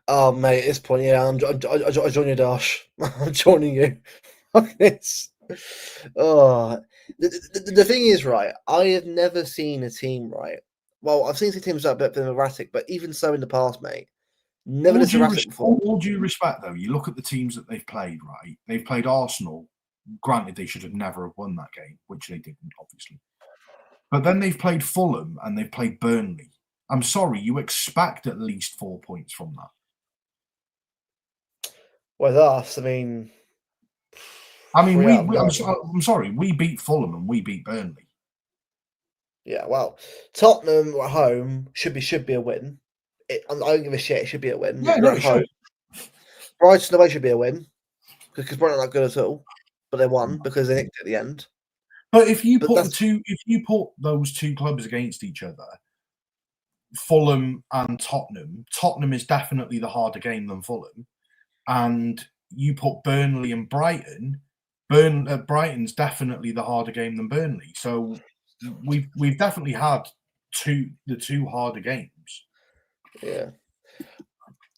Oh, mate, at this point, yeah, I join you, Dash. I'm joining you. Fuck this. Oh, the thing is, right, I have never seen a team, right? Well, I've seen some teams that are a bit erratic, but even so in the past, mate, never this erratic before. All due respect, though, you look at the teams that they've played, right? They've played Arsenal. Granted, they should have never have won that game, which they didn't, obviously. But then they've played Fulham and they've played Burnley. I'm sorry, you expect at least 4 points from that. With us, I mean, I'm sorry, we beat Fulham and we beat Burnley. Yeah, well, Tottenham at home should be a win. I don't give a shit. It should be a win. Yeah, no, it should. Brighton away should be a win because Brighton are not good at all, but they won because they nicked it at the end. But if you put those two clubs against each other, Fulham and Tottenham is definitely the harder game than Fulham, and you put Burnley and Brighton, Brighton's definitely the harder game than Burnley. So we've definitely had the two harder games. Yeah.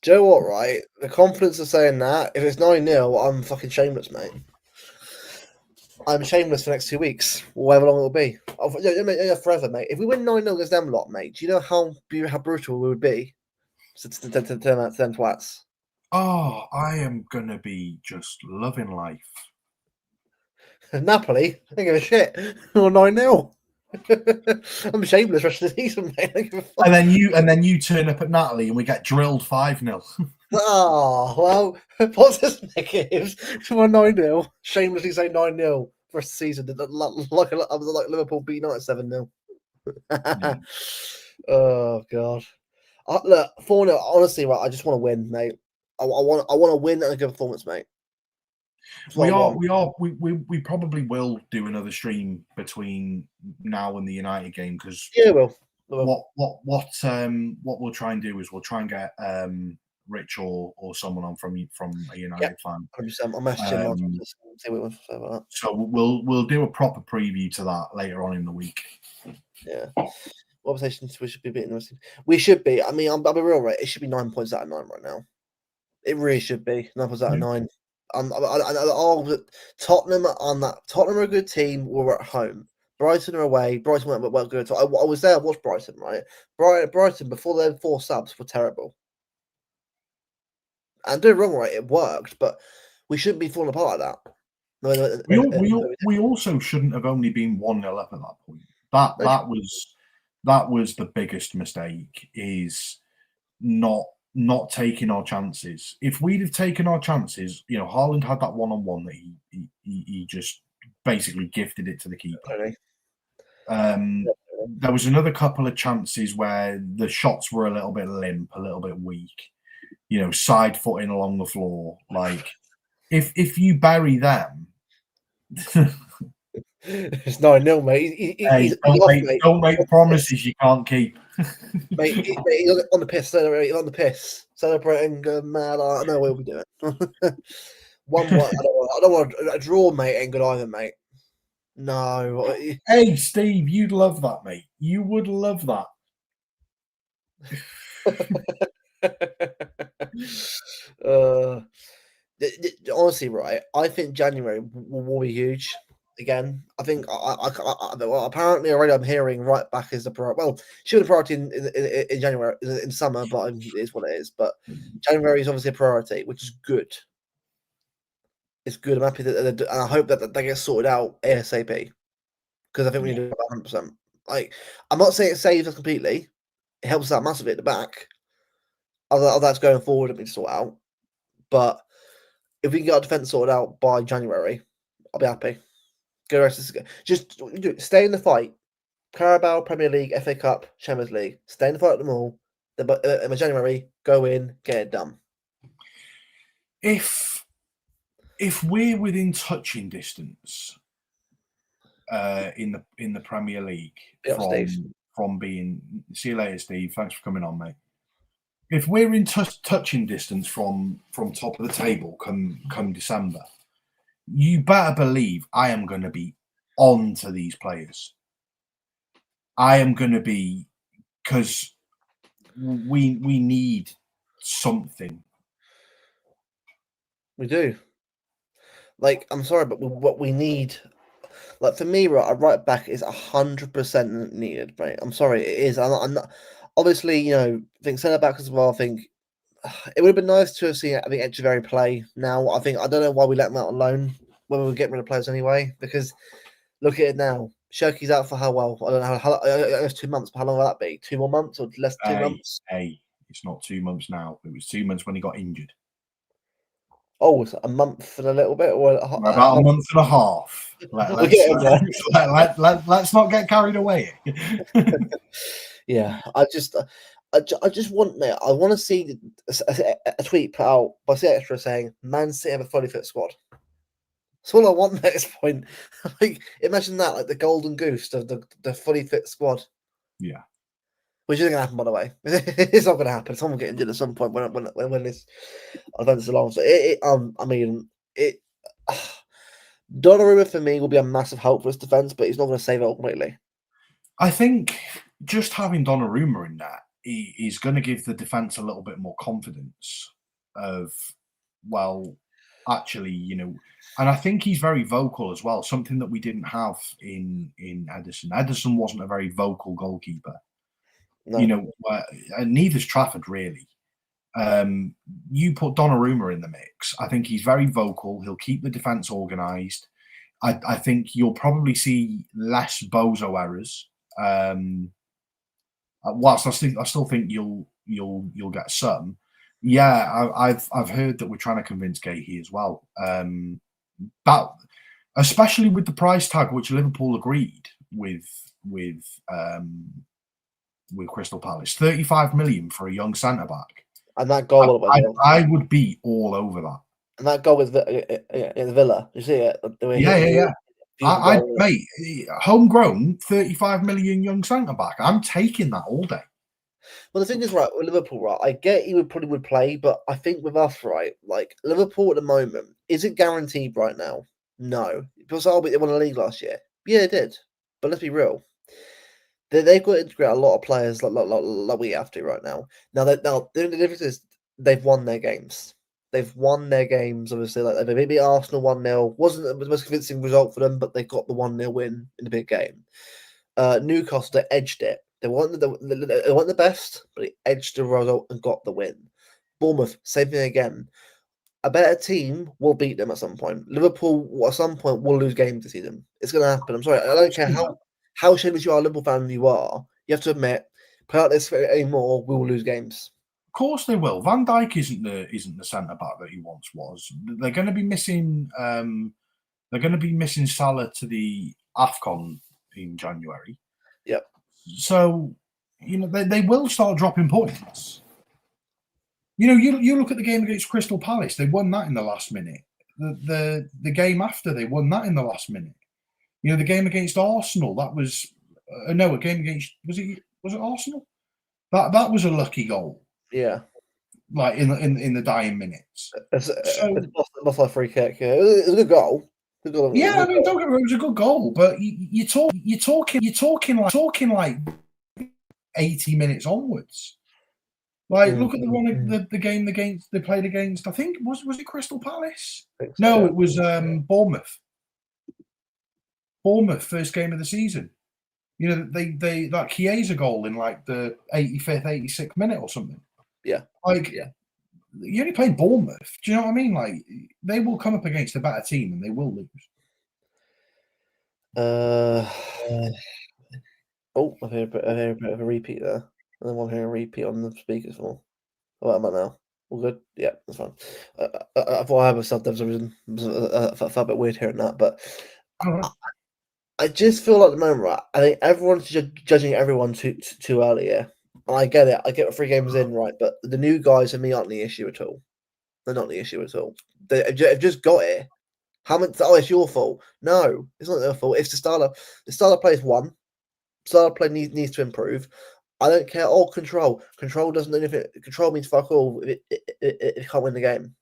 Do you know what, right? The confidence of saying that, if it's 9-0, I'm fucking shameless, mate. I'm shameless for the next 2 weeks, or however long it'll be. Forever, mate. If we win 9-0 against them lot, mate, do you know how brutal we would be to turn out to them twats? Oh, I am going to be just loving life. Napoli, I don't give a shit. Or 9-0. I'm shameless rest of the season, mate. And then you turn up at Napoli and we get drilled 5-0. Oh, well, positive negatives. We're 9-0. Shamelessly say 9-0 for a season. Like Liverpool beat United 7-0. Oh, God. Look, 4-0, honestly, right, I just want to win, mate. I want to win and a good performance, mate. We probably will do another stream between now and the United game because we'll. What we'll try and do is we'll try and get Rich or someone on from a United fan. 100%. I'll message him on to see what he wants to say about that. So we'll do a proper preview to that later on in the week. Yeah. What positions we should be beating? We should be. I mean, I'll be real, right? It should be 9 points out of 9 right now. It really should be 9 points out of 9. Tottenham on that. Tottenham are a good team. We're at home. Brighton are away. Brighton weren't well good. I was there. I watched Brighton. Right, Brighton before their 4 subs were terrible. And don't get wrong, right? It worked, but we shouldn't be falling apart like that. We also shouldn't have only been 1-0 up at that point. That was the biggest mistake. Is not taking our chances. If we'd have taken our chances, Haaland had that one-on-one that he just basically gifted it to the keeper. There was another couple of chances where the shots were a little bit limp, a little bit weak. Side footing along the floor. Like if you bury them, it's 9-0, mate. Don't make promises you can't keep. Mate, he's on the piss. He's on the piss, celebrating. Man, I know what we'll be doing. 1-1. I don't want a draw, mate. Ain't good either, mate. No. Hey, Steve, you'd love that, mate. You would love that. Honestly, right? I think January will be huge. Again, I think apparently already I'm hearing right back is the priority. Well, should be a priority in January, in summer, but it is what it is. But January is obviously a priority, which is good. It's good. I'm happy that and I hope that gets sorted out ASAP because I think we need to do about 100%. Like, I'm not saying it saves us completely. It helps us out massively at the back. Although that's going forward, and we sort out. But if we can get our defense sorted out by January, I'll be happy. Go rest. Just stay in the fight. Carabao, Premier League, FA Cup, Champions League. Stay in the fight at them all. But in January, go in, get it done. If we're within touching distance in the Premier League from being. See you later, Steve. Thanks for coming on, mate. If we're in touching distance from top of the table come December, you better believe I am going to be on to these players. I am going to be, because we need something. We do. Like, I'm sorry, but what we need, like for me, right, a right back is 100% needed, right? I'm sorry, it is. I'm not. Obviously, you know, I think centre back as well. I think it would have been nice to have seen, I think, Echeverri play. Now, I don't know why we let him out alone when we were getting rid of players anyway. Because look at it now. Shirky's out for how well? I don't know how. It's 2 months, but how long will that be? 2 more months or less than 2 months? Hey, it's not 2 months now. It was 2 months when he got injured. Oh, it's a month and a little bit, or About a month and a half. Let's not get carried away. Yeah, I just want, mate. I want to see a tweet put out by C Extra saying Man City have a fully fit squad. That's all I want at this point. Like, imagine that, like the golden goose, the fully fit squad. Yeah. Which isn't going to happen, by the way. It's not going to happen. Someone will get injured at some point when this event's along. So Donnarumma for me will be a massive help for his defense, but he's not going to save it completely. I think just having Donnarumma in that is going to give the defense a little bit more confidence of, well, actually, you know, and I think he's very vocal as well, something that we didn't have in Ederson. Ederson wasn't a very vocal goalkeeper. No. You know, and neither's Trafford, really. You put Donnarumma in the mix. I think he's very vocal. He'll keep the defense organised. I think you'll probably see less bozo errors. Whilst I still think you'll get some. Yeah, I've heard that we're trying to convince Gahey as well. That, especially with the price tag which Liverpool agreed with Crystal Palace, 35 million for a young centre back. And that goal, I would be all over that. And that goal with the Villa, you see it? Yeah. Mate, homegrown, 35 million young centre back. I'm taking that all day. Well, the thing is, right, with Liverpool, right, I get he probably would play, but I think with us, right, like Liverpool at the moment, is it guaranteed right now? No. Because they won the league last year. Yeah, they did. But let's be real. They've got to integrate a lot of players like we have to right now. Now, the difference is they've won their games. They've won their games, obviously. Like they beat Arsenal 1-0. Wasn't the most convincing result for them, but they got the 1-0 win in the big game. Newcastle, they edged it. They weren't the best, but they edged the result and got the win. Bournemouth, same thing again. A better team will beat them at some point. Liverpool, at some point, will lose games this season. It's going to happen. I'm sorry. I don't care how shameless you are, a Liverpool fan you are. You have to admit, play like this anymore, we will lose games. Of course they will. Van Dijk isn't the centre back that he once was. They're going to be missing. They're going to be missing Salah to the AFCON in January. Yep. So, you know, they will start dropping points. You know, you look at the game against Crystal Palace. They won that in the last minute. The game after, they won that in the last minute. You know, the game against Arsenal, that was a game against was it Arsenal? That was a lucky goal. Yeah, like in the dying minutes. It's a free kick. Yeah, it was a good goal. Yeah, I mean, don't get me wrong, it was a good goal, but you're talking like 80 minutes onwards. Like, look at the one the game against they played against. I think was it Crystal Palace? No, it was Bournemouth. Bournemouth, first game of the season. You know, they that Chiesa goal in like the 85th, 86th minute or something. Yeah, you're only playing Bournemouth. Do you know what I mean? Like, they will come up against a better team and they will lose. I hear a bit of a repeat there. I don't want to hear a repeat on the speakers for. What am I now? All good? Yeah, that's fine. I thought I had myself there for some reason. I felt a bit weird hearing that, but I just feel like at the moment, right, I think everyone's judging everyone too early, yeah. And I get it. I get 3 games in, right, but the new guys for me aren't the issue at all. They're not the issue at all. They've just got it. How much? Oh, it's your fault. No, it's not their fault. It's the style of players. One, style of play needs to improve. I don't care. Oh, control. Control doesn't mean anything. Control means fuck all if it can't win the game.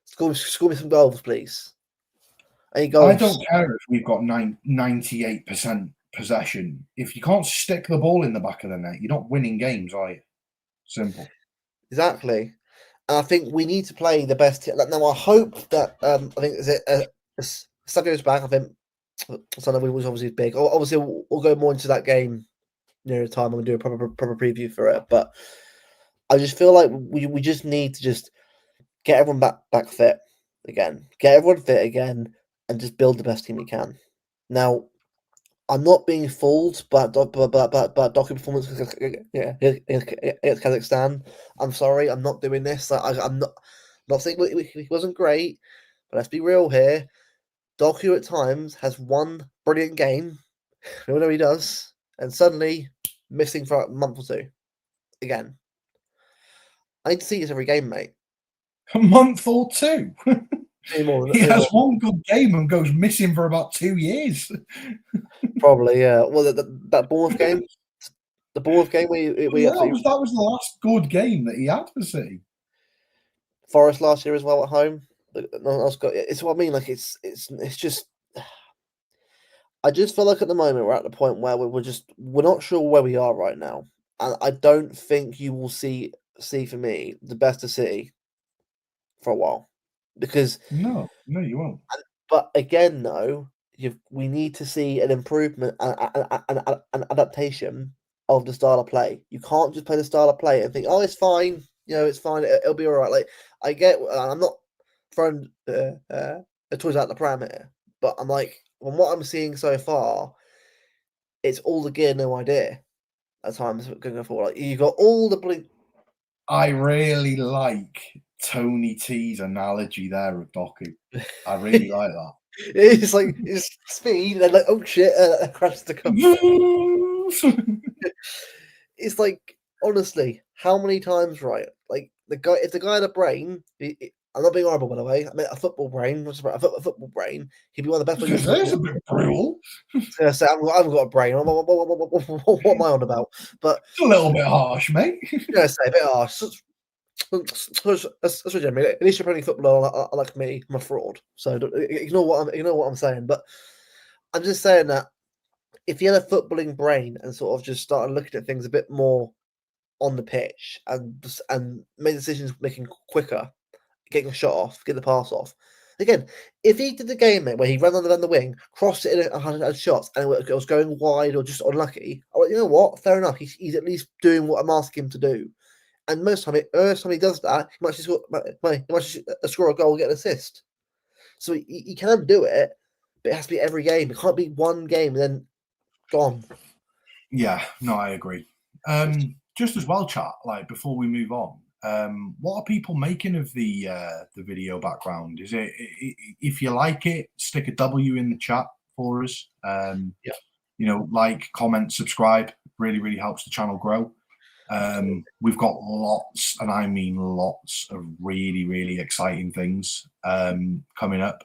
Score me some goals, please. Any goals? I don't care if we've got 98% possession. If you can't stick the ball in the back of the net, you're not winning games, are you? Simple. Exactly. And I think we need to play the best. Now, I hope that I think Savio's back. I think Sunday was obviously big. Obviously, we'll go more into that game near the time when we do a proper preview for it. But I just feel like we just need to just get everyone back fit again, get everyone fit again, and just build the best team we can. Now, I'm not being fooled by Doku performance against Kazakhstan. I'm sorry, I'm not doing this. I'm not saying he wasn't great, but let's be real here. Doku at times has one brilliant game, we know he does, and suddenly missing for a month or two. Again, I need to see this every game, mate. A month or two. He has more. one good game and goes missing for about 2 years. Probably, yeah. Well, that Bournemouth game, the Bournemouth game that was the last good game that he had for City. Forest last year as well at home. It's what I mean. Like it's just. I just feel like at the moment we're at the point where we're not sure where we are right now, and I don't think you will see for me the best of City for a while, because no, you won't. But again, though, we need to see an improvement and an adaptation of the style of play. You can't just play the style of play and think, oh, it's fine. It's fine. It'll be all right. Like, I get, I'm not throwing the toys out the pram here, but I'm like, from what I'm seeing so far, it's all the gear, no idea. At times going forward, like you got all the blink. I really like Tony T's analogy there of Doku. I really like that. It's like it's speed and like, oh shit, crash the car. It's like, honestly, how many times, right? Like if the guy had a brain, I'm not being horrible, by the way. I mean, a football brain, a football brain. He'd be one of the best players. There's a bit brutal. I haven't got a brain. What am I on about? But it's a little bit harsh, mate. Yeah, say a bit harsh. That's what I mean. At least you're playing football like me. I'm a fraud. So ignore what I'm saying. But I'm just saying that if you had a footballing brain and sort of just started looking at things a bit more on the pitch and made decisions making quicker, getting a shot off, get the pass off. Again, if he did the game, mate, where he ran on the wing, crossed it in and had shots, and it was going wide or just unlucky, I'm like, you know what? Fair enough. He's at least doing what I'm asking him to do. And most time he does that, he might just score a goal and get an assist. So he can do it, but it has to be every game. It can't be one game and then gone. Yeah, no, I agree. Just as well, chat, like before we move on, what are people making of the video background? Is it, if you like it, stick a W in the chat for us. Like, comment, subscribe. Really, really helps the channel grow. We've got lots, and I mean lots, of really, really exciting things coming up,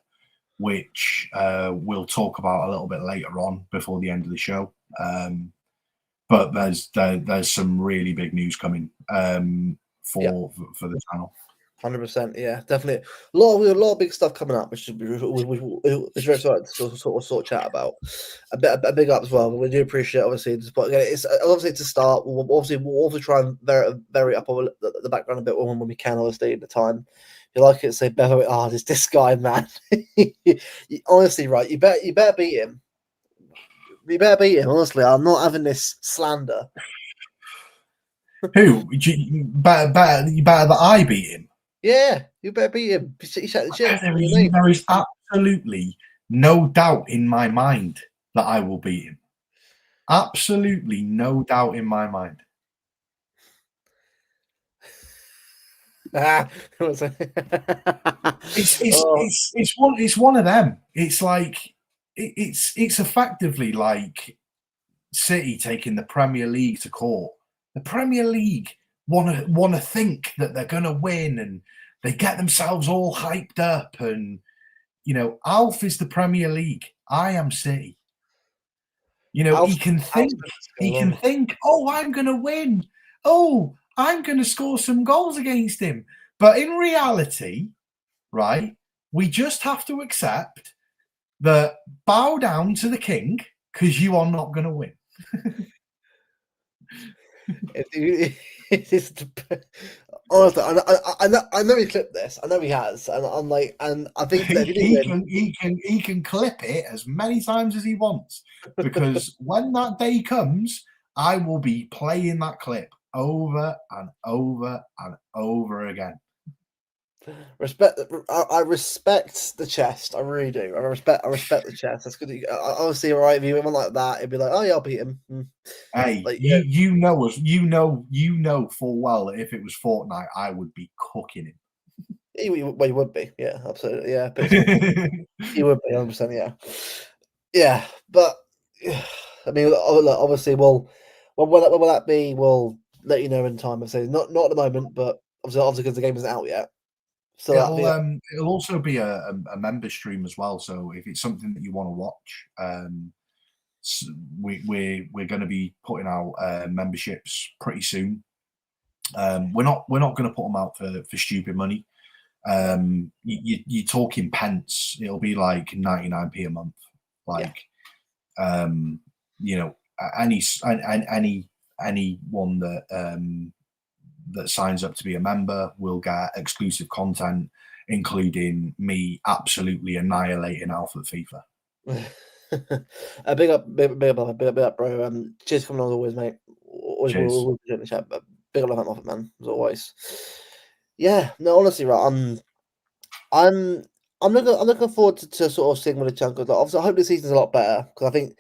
which we'll talk about a little bit later on before the end of the show. But there's some really big news coming for the channel. 100%, yeah, definitely. A lot of big stuff coming up, which is very exciting to sort of chat about. A big up as well. But we do appreciate, obviously, but again, it's obviously to start. We'll obviously try and vary up the background a bit when we can, obviously, at the time. If you like it, say Bevo. This guy, man. Honestly, right? You better beat him. You better beat him. Honestly, I'm not having this slander. Who? Better that I beat him. Yeah, you better beat him. There is absolutely no doubt in my mind that I will beat him. Absolutely no doubt in my mind. It's one of them. It's like it's effectively like City taking the Premier League to court. The Premier League want to think that they're going to win, and they get themselves all hyped up. And Alf is the Premier League. I am City. You know, he can Alf- think, oh, I'm going to win. Oh, I'm going to score some goals against him. But in reality, right, we just have to accept that bow down to the king because you are not going to win. It is honestly, I know he clipped this. I know he has, and I'm like, and I think that if he can clip it as many times as he wants, because when that day comes, I will be playing that clip over and over and over again. respect. I respect the chest. I really do. I respect the chest. That's good. Honestly, right? If you went like that, it'd be like, oh yeah, I'll beat him. Hey, Like, you know us. You know full well that if it was Fortnite, I would be cooking him. Well, you would be, yeah, absolutely, yeah. But you would be, 100%, yeah, yeah. But I mean, obviously, when will that be? We'll let you know in time. I say not at the moment, but obviously, because the game isn't out yet. So It'll also be a member stream as well. So if it's something that you want to watch, we're going to be putting out memberships pretty soon. We're not going to put them out for stupid money. You're talking pence. It'll be like 99p a month. Like, you know, anyone that signs up to be a member will get exclusive content, including me absolutely annihilating Alpha FIFA. big up, bro. Cheers for coming on as always, mate. Always in the chat, but big up, Moffat, man, as always. Yeah, no, honestly, right. I'm looking forward to sort of seeing what the chunk of. Obviously, I hope the season's a lot better because I think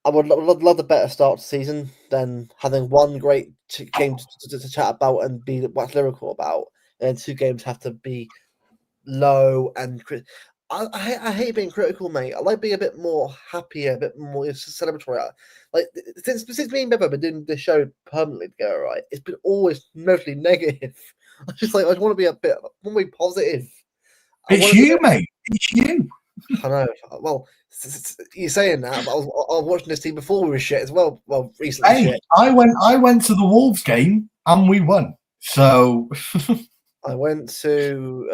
I would love the better start to the season than having one great game to chat about and be wax lyrical about, and 2 games have to be low and I hate being critical, mate. I like being a bit more happier, a bit more celebratory. Like since me and Bevo have been doing this show permanently together, right? It's been always mostly negative. I just want to be positive. It's you, mate. It's you. I know. Well, you're saying that, but I was watching this team before we were shit as well. Well, recently hey, shit. I went to the Wolves game and we won. So I went to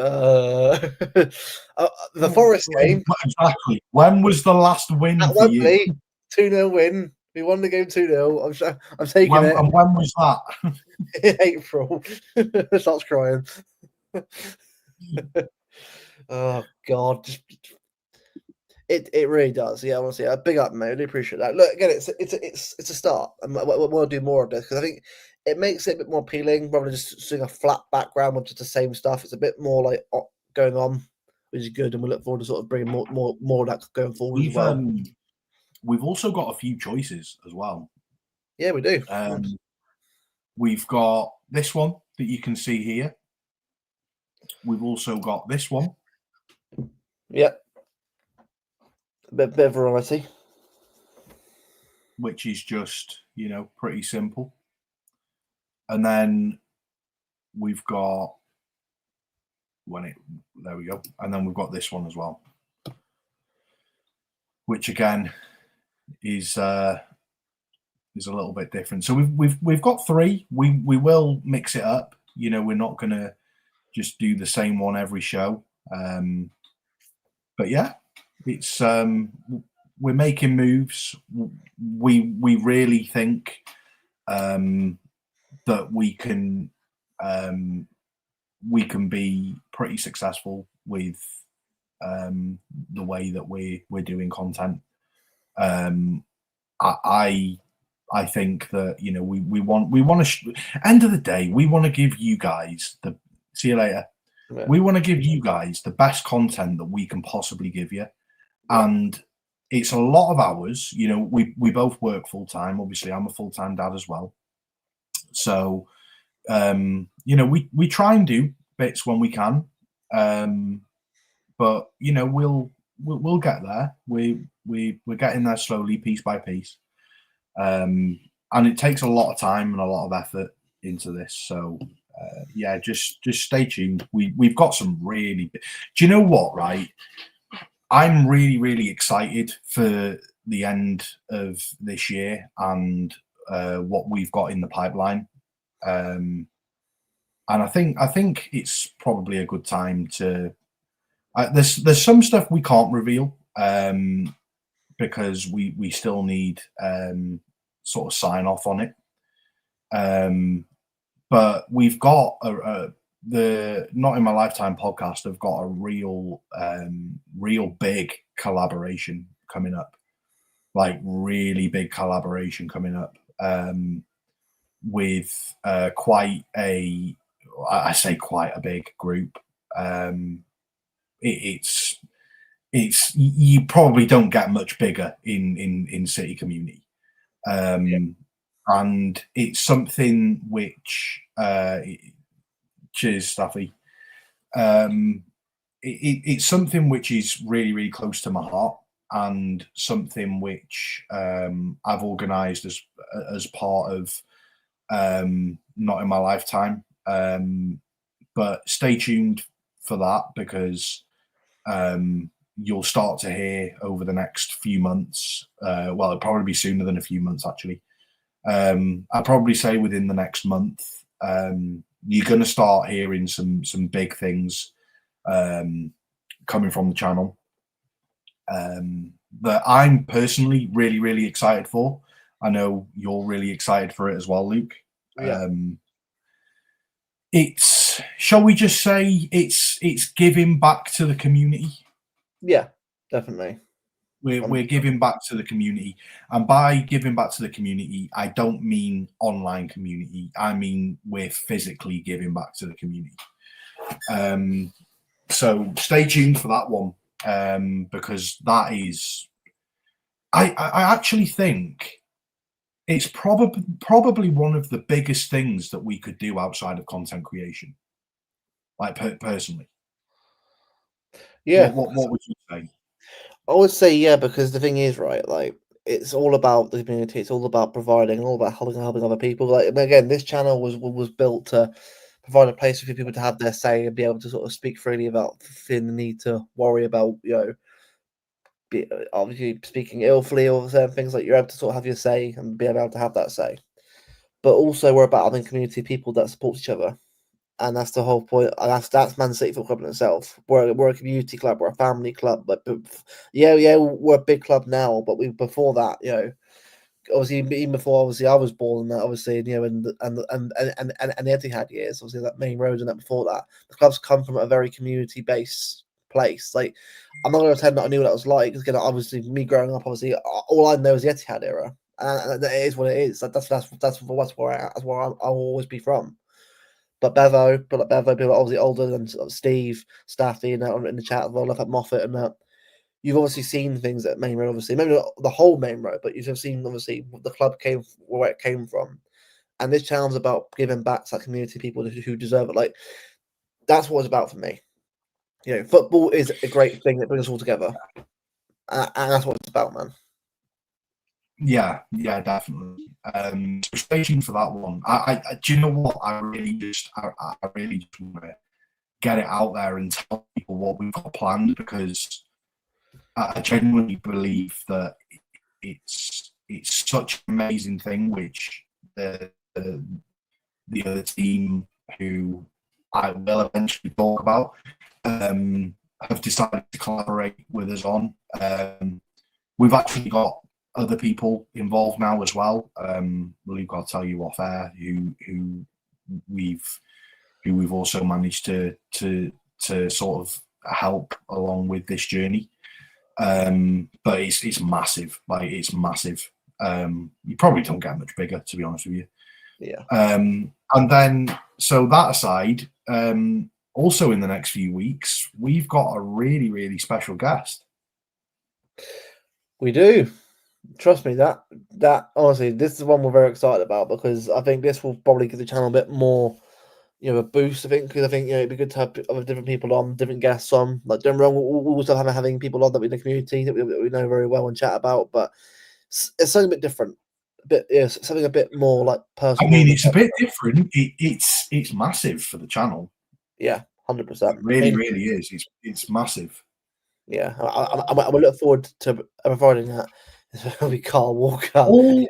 the Forest game. Exactly. When was the last win At for Wembley, you? 2-0 win. We won the game 2-0. I'm taking it. And when was that? In April. Starts crying. Oh God, it really does. Yeah, honestly, a big up, mate. I really appreciate that. Look, again, it's a start, and we'll do more of this because I think it makes it a bit more appealing rather than just seeing a flat background with just the same stuff. It's a bit more like going on, which is good, and we look forward to sort of bringing more of that going forward as well. We've also got a few choices as well. Yeah, we do. We've got this one that you can see here. We've also got this one. Yep. A bit of variety. Which is just, pretty simple. And then we've got there we go. And then we've got this one as well. Which again is a little bit different. So we've got 3. We will mix it up. We're not gonna just do the same one every show. But yeah, it's we're making moves. We really think that we can be pretty successful with the way that we're doing content. I think that we want to end of the day we want to give you guys see you later. Yeah. We want to give you guys the best content that we can possibly give you, and it's a lot of hours. We both work full time. Obviously, I'm a full time dad as well, so we try and do bits when we can, but we'll get there. We're getting there slowly, piece by piece, and it takes a lot of time and a lot of effort into this. So. Yeah, just stay tuned. We've got some really. Do you know what? Right, I'm really excited for the end of this year and what we've got in the pipeline. And I think it's probably a good time to. There's some stuff we can't reveal because we still need sort of sign off on it. But we've got the Not in My Lifetime podcast have got a real big collaboration coming up, like really big collaboration coming up with quite a big group. It's you probably don't get much bigger in City Community, and it's something which cheers, Staffy. It's something which is really close to my heart, and something which I've organised as part of Not in My Lifetime. But stay tuned for that, because you'll start to hear over the next few months. Well, it'll probably be sooner than a few months, actually. I'd probably say within the next month, you're going to start hearing some big things coming from the channel that I'm personally really excited for. I know you're really excited for it as well, Luke. Yeah. It's, shall we just say, it's giving back to the community. Yeah, definitely. We're giving back to the community, and by giving back to the community, I don't mean online community. I mean we're physically giving back to the community. So stay tuned for that one, because that is, I actually think it's probably one of the biggest things that we could do outside of content creation. Like personally, Yeah. What would you say? I would say yeah, because the thing is, right, like it's all about the community. It's all about providing, all about helping other people. Like, and again, this channel was built to provide a place for people to have their say and be able to sort of speak freely about the need to worry about, obviously speaking illfully or certain things. Like, you're able to sort of have your say and be able to have that say. But also, we're about having community people that support each other. And that's the whole point. And that's Man City Football Club in itself. We're a community club. We're a family club. But yeah, we're a big club now. But before that, obviously even before I was born, and that obviously, and the Etihad years, obviously that Main Road and that before that, the club's come from a very community based place. Like, I'm not going to pretend that I knew what that was like, because again, obviously me growing up, obviously all I know is the Etihad era, and it is what it is. That's where I'll always be from. But Bevo, people obviously older than sort of Steve, Staffy, and in the chat as well, like at Moffat and that. You've obviously seen things at Main Road, obviously, maybe not the whole Main Road, but you've seen obviously the club where it came from. And this channel's about giving back to that community, people who deserve it. Like, that's what it's about for me. Football is a great thing that brings us all together, and that's what it's about, man. Yeah, definitely. So stay tuned for that one. I do you know what? I really just want to get it out there and tell people what we've got planned, because I genuinely believe that it's such an amazing thing, which the other team, who I will eventually talk about, have decided to collaborate with us on. We've actually got other people involved now as well. Luke, I'll tell you off air who we've also managed to sort of help along with this journey. But it's massive. Like, it's massive. You probably don't get much bigger, to be honest with you. Yeah. And then, so that aside, also in the next few weeks, we've got a really special guest. We do. Trust me, that honestly, this is the one we're very excited about, because I think this will probably give the channel a bit more, a boost. I think, because I think it'd be good to have other different people on, different guests on. Like, don't get me wrong, we'll also have having people on that we in the community that we know very well and chat about, but it's something a bit different, something a bit more like personal. I mean, it's a bit different. It's massive for the channel. Yeah, 100%. It really is. It's massive. Yeah, I look forward to providing that. It's going to be Carl Walker. All,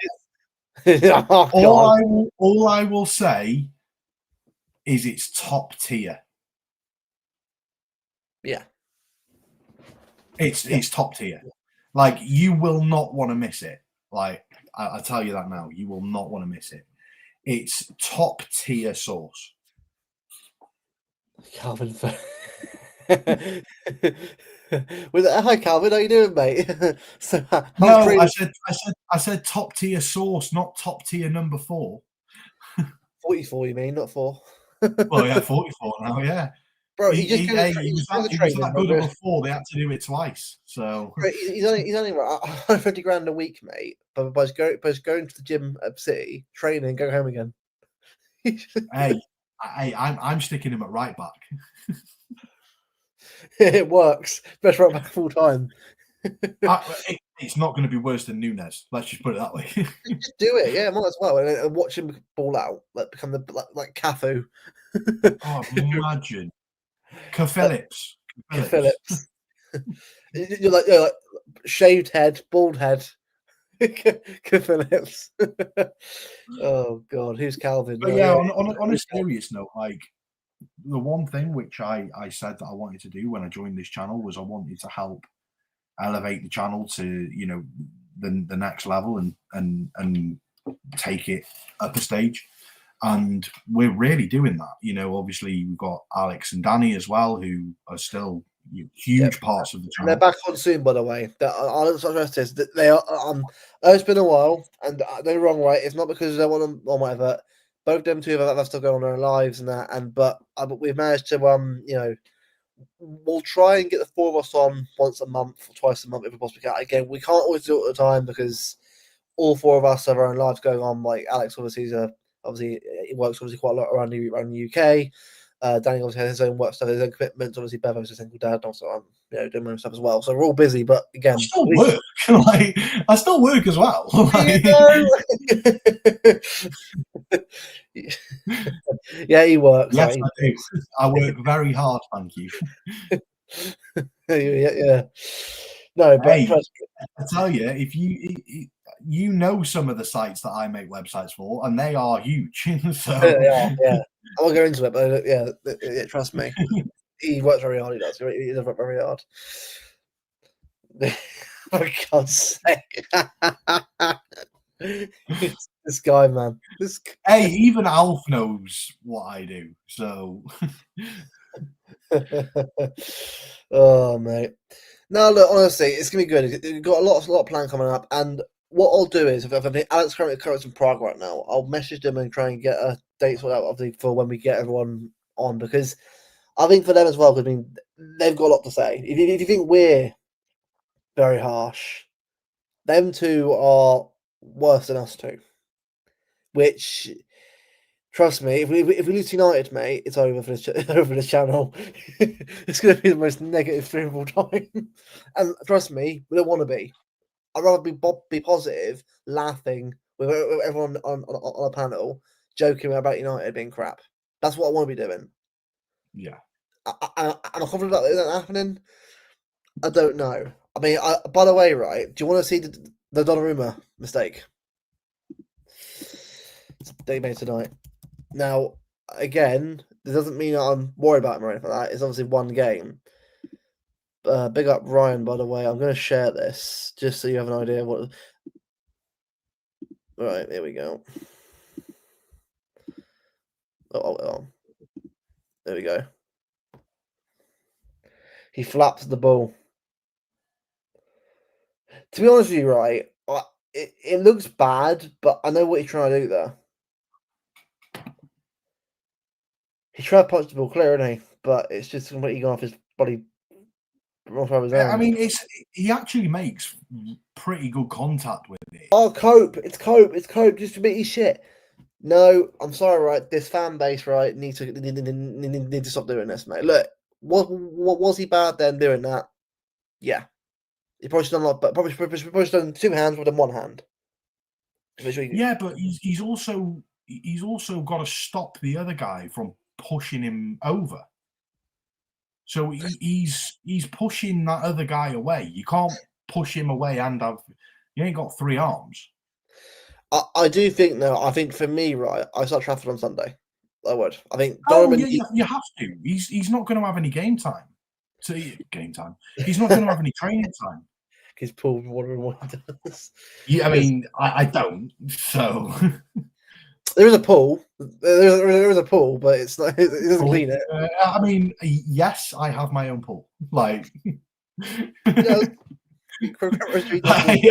Oh, God. all I will say is it's top tier. Yeah. It's top tier. Like, you will not want to miss it. Like, I tell you that now. You will not want to miss it. It's top tier sauce. Calvin. Hi, Calvin. How you doing, mate? So, No, I said top tier sauce, not top tier number 4. 44, you mean, not 4. Well, yeah, 44 now, yeah. Bro, He was that good bro. before. They had to do it twice. So Bro, he's only 150 grand a week, mate. But by going to the gym at City, training, go home again. hey, I'm sticking him at right back. It works. Best right back full time. It's not going to be worse than Nunes. Let's just put it that way. Just do it, yeah, might as well. And watch him ball out, like become like Cafu. Oh, imagine Phillips. Phillips. You're like shaved head, bald head. Phillips. Oh God, who's Calvin? But yeah, on a serious note, like the one thing which I said that I wanted to do when I joined this channel was I wanted to help elevate the channel to, you know, the next level and take it up a stage. And we're really doing that. You know, obviously we've got Alex and Danny as well, who are still huge parts of the channel. And they're back on soon, by the way. I'll address this. They are. It's been a while, and they're wrong, right? It's not because they want them or whatever. Both them two have still going on their lives and that. But we've managed to you know, we'll try and get the 4 of us on once a month or twice a month if we possibly can. Again, we can't always do it at the time because all 4 of us have our own lives going on. Like Alex, obviously, he works obviously quite a lot around the UK. Danny obviously has his own work stuff, his own commitments. Obviously, Bevo's a single dad, and also I'm doing my own stuff as well. So we're all busy, but again, I still work. Like, I still work as well. Like... Yeah, he works. Yes, I do. I work very hard, thank you. Yeah. No, but hey, I tell you, if you know some of the sites that I make websites for, and they are huge. So yeah. I won't go into it, but yeah, trust me. He works very hard. He does. He does work very hard. For God's sake. This guy, man. Hey, even Alf knows what I do. So oh, mate. No, look, honestly, it's gonna be good. We've got a lot of plan coming up, and what I'll do is, if Alex currently in Prague right now, I'll message them and try and get a date sorted out for when we get everyone on, because I think for them as well, because I mean, they've got a lot to say. If you think we're very harsh, them two are worse than us two. Which, trust me, if we lose United, mate, it's over for this channel. It's going to be the most negative stream of all time. And trust me, we don't want to be. I'd rather be positive, laughing with everyone on a panel, joking about United being crap. That's what I want to be doing. Yeah. I'm confident about that happening. I don't know. I mean, by the way, right? Do you want to see the Donnarumma mistake they made tonight? Now, again, this doesn't mean I'm worried about him or anything like that. It's obviously one game. Big up Ryan, by the way. I'm going to share this just so you have an idea of what. Right, here we go. Oh. There we go. He flaps the ball. To be honest with you, right, it looks bad, but I know what he's trying to do there. He tried to punch the ball clear, isn't he? But it's just completely gone off his body. I mean, he actually makes pretty good contact with it. Oh, Cope! It's Cope! Just to beat his shit. No, I'm sorry, right? This fan base, right, need to stop doing this, mate. Look, what was he bad then doing that? Yeah, he probably should have done a lot, but probably should have done 2 hands rather than 1 hand. Yeah, but he's also got to stop the other guy from pushing him over. So he's pushing that other guy away. You can't push him away and have, You ain't got 3 arms. I do think though. I think for me, right, I start Trafford on Sunday. I would. I think Oh, Donovan. you have to. He's not going to have any game time. Game time. He's not going to have any training time. He's Paul wondering what he does. Yeah, I mean, I don't. So There is a pool. There is a pool, but it's not. It doesn't clean it. I mean, yes, I have my own pool. Like, Yeah,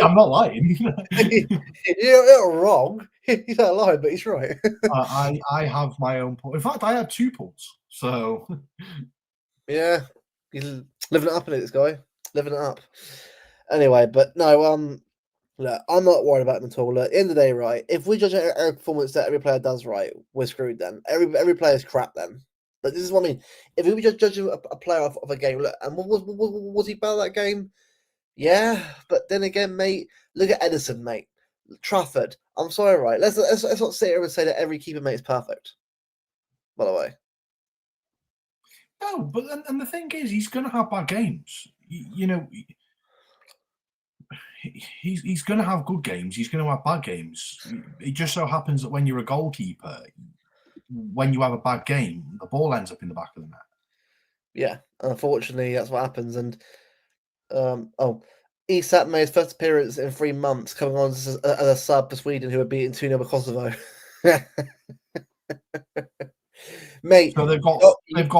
I'm not lying. You're not wrong. He's not lying, but he's right. I have my own pool. In fact, I had 2 pools. So Yeah, he's living it up in it. This guy living it up. Anyway, but no, look, I'm not worried about them at all. Look, at the end of the day, right? If we judge every performance that every player does right, we're screwed. Then every player's crap. Then, but this is what I mean. If we just judge a player off of a game, look, and was he bad at that game? Yeah, but then again, mate, look at Edison, mate. Trafford. I'm sorry, right? Let's not sit here and say that every keeper mate is perfect. By the way, no, but and the thing is, he's going to have bad games. You know, he's going to have good games. He's going to have bad games. It just so happens that when you're a goalkeeper, when you have a bad game, the ball ends up in the back of the net. yeah. Unfortunately, that's what happens. And Isak made his first appearance in 3 months, coming on as a sub for Sweden, who were beaten 2-0 by Kosovo. Mate, so they've got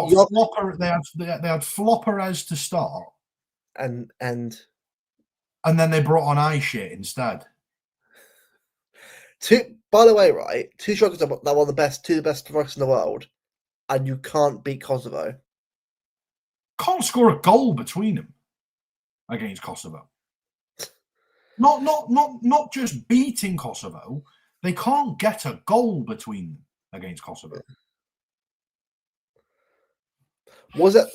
Flopper. They had Flopperez to start, and then they brought on iShit instead. By the way, right, 2 strikers that were two of the best strikers in the world, and you can't beat Kosovo. Can't score a goal between them against Kosovo. Not just beating Kosovo. They can't get a goal between them against Kosovo. Was it?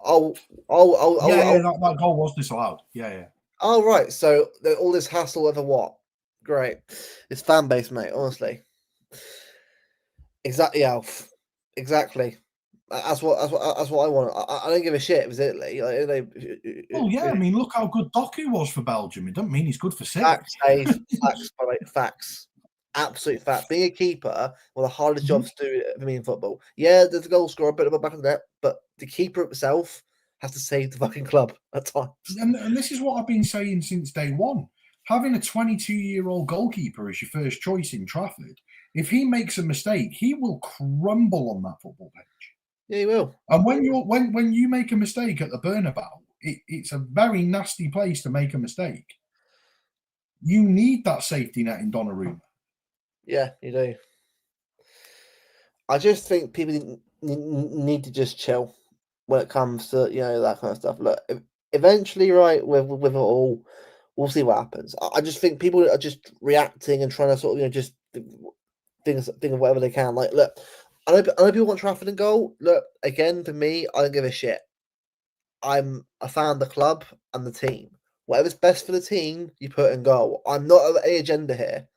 That goal was disallowed. Yeah. Oh, right. So all this hassle over what? Great. It's fan base, mate. Honestly. Exactly, Alf. Exactly. That's what I want. I don't give a shit if it's Italy. I mean, look how good Doku was for Belgium. It doesn't mean he's good for City. Facts, facts, by the way, facts. Absolute fact. Being a keeper, one of the hardest jobs to do for me in football. Yeah, there's a goal scorer, a bit of a back of the net, but the keeper himself has to save the fucking club at times. And this is what I've been saying since day one. Having a 22-year-old goalkeeper as your first choice in Trafford, if he makes a mistake, he will crumble on that football pitch. Yeah, he will. And when you make a mistake at the Bernabeu, it's a very nasty place to make a mistake. You need that safety net in Donnarumma. Yeah, you do. I just think people need to just chill when it comes to that kind of stuff. Look, eventually, right, with it all, we'll see what happens. I just think people are just reacting and trying to sort of just think of whatever they can. Like, look, I know people want Trafford and goal. Look, again, for me, I don't give a shit. I'm a fan of the club and the team. Whatever's best for the team, you put in goal. I'm not of any agenda here.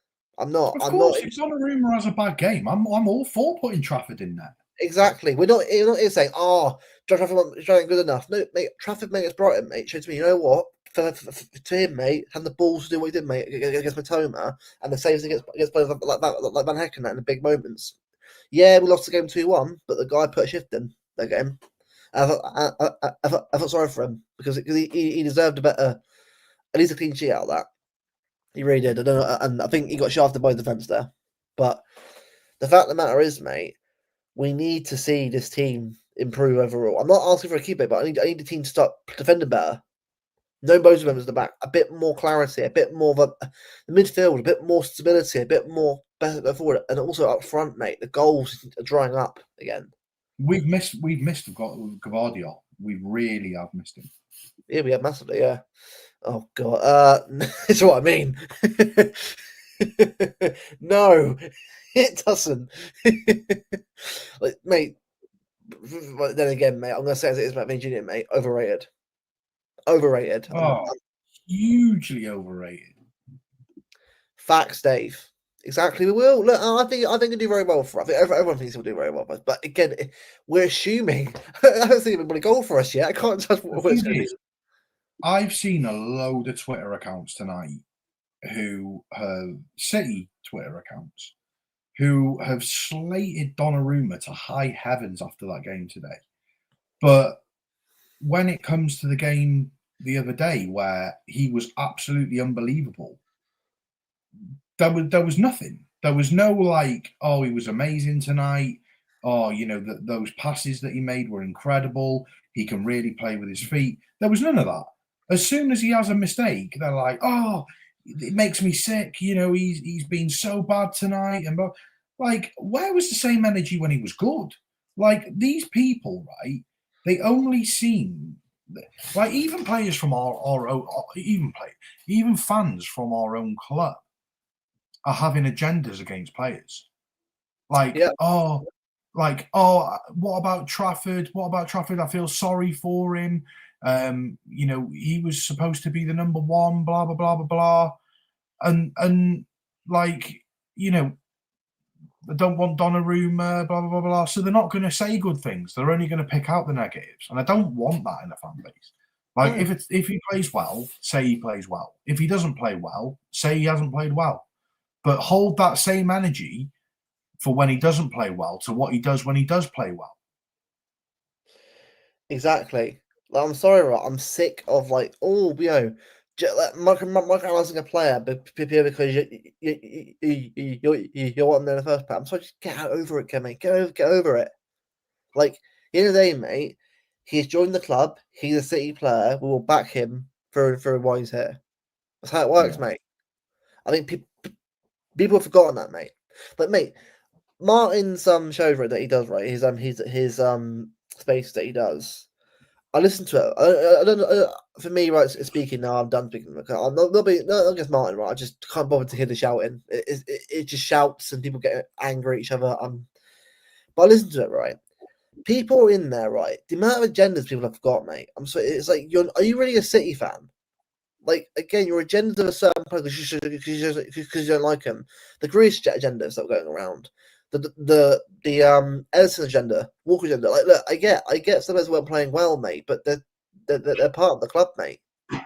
I'm not. Of course, if Donnarumma has a bad game, I'm all for putting Trafford in there. Exactly. We're not here saying, Trafford ain't good enough. No, mate, Trafford, mate, it's Brighton, mate. Shows me, you know what? For him, mate, having the balls to do what he did, mate, against Matoma, and the saves against players like Van Hecken in the big moments. Yeah, we lost the game 2-1, but the guy put a shift in that game. I felt sorry for him because he deserved a better, at least a clean sheet out of that. He really did. I don't know, and I think he got shafted by the defence there. But the fact of the matter is, mate, we need to see this team improve overall. I'm not asking for a keeper, but I need the team to start defending better. No Bosa members at the back, a bit more clarity, a bit more of the midfield, a bit more stability, a bit more better forward, and also up front, mate. The goals are drying up again. We've missed Gavardiol. We really have missed him. Yeah, we have massively. Yeah. Oh god, that's what I mean. No, it doesn't. Like, mate. But then again, mate, I'm gonna say as it is, Matt Jr., mate, overrated. Oh, hugely overrated. Facts, Dave. Exactly, we will. Look, I think he'll do very well for us. I think everyone thinks he'll do very well for us. But again, we're assuming. I don't think anybody goal for us yet. I can't judge what it's going to be. I've seen a load of Twitter accounts tonight who have City Twitter accounts who have slated Donnarumma to high heavens after that game today. But when it comes to the game the other day where he was absolutely unbelievable, there was nothing. There was no like, oh, he was amazing tonight. Oh, those passes that he made were incredible. He can really play with his feet. There was none of that. As soon as he has a mistake, they're like, oh, it makes me sick. He's been so bad tonight. And like, where was the same energy when he was good? Like, these people, right? They only seem like, even players from our own, even fans from our own club are having agendas against players. Like, Yeah. what about Trafford? What about Trafford? I feel sorry for him. He was supposed to be the number one, blah, blah, blah, blah, blah. And like, I don't want Donnarumma, blah, blah, blah, blah. So they're not going to say good things. They're only going to pick out the negatives. And I don't want that in a fan base. Like, if he plays well, say he plays well. If he doesn't play well, say he hasn't played well. But hold that same energy for when he doesn't play well to what he does when he does play well. Exactly. Like, I'm sorry, right? I'm sick of like, microanalyzing a player because you want them in the first place. I'm sorry, just get over it, mate. Get over it. Like, at the end of the day, mate, he's joined the club. He's a City player. We will back him for why he's here. That's how it works, mate. I think people have forgotten that, mate. But mate, Martin's shows right that he does, right? His space that he does. I listen to it. I don't. For me, right, speaking now, I'm done speaking. I'm not against Martin, right? I just can't bother to hear the shouting. It just shouts and people get angry at each other. But I listen to it, right? People are in there, right? The amount of agendas people have got, mate. I'm sorry. It's like, are you really a City fan? Like, again, your agenda of a certain player because you don't like him. The Grealish agendas that are going around. The Edison agenda, Walker agenda. Like, look, I get some of us weren't playing well, mate, but they're part of the club, mate. You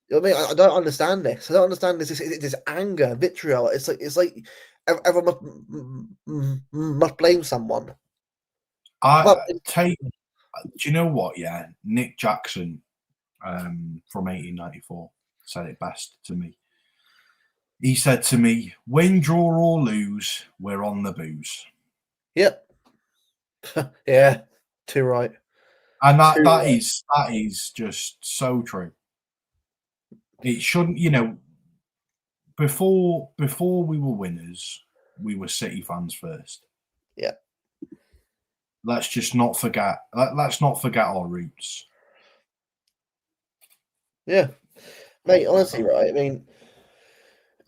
know what I mean? I don't understand this. I don't understand this anger, vitriol. It's like everyone must blame someone. Do you know what? Yeah, Nick Jackson from 1894 said it best to me. He said to me, win, draw or lose, we're on the booze. Yep. Yeah, too right. And that is just so true. It shouldn't, before we were winners, we were City fans first. Yeah. Let's just not forget. Let's not forget our roots. Yeah, mate. Honestly, right? I mean,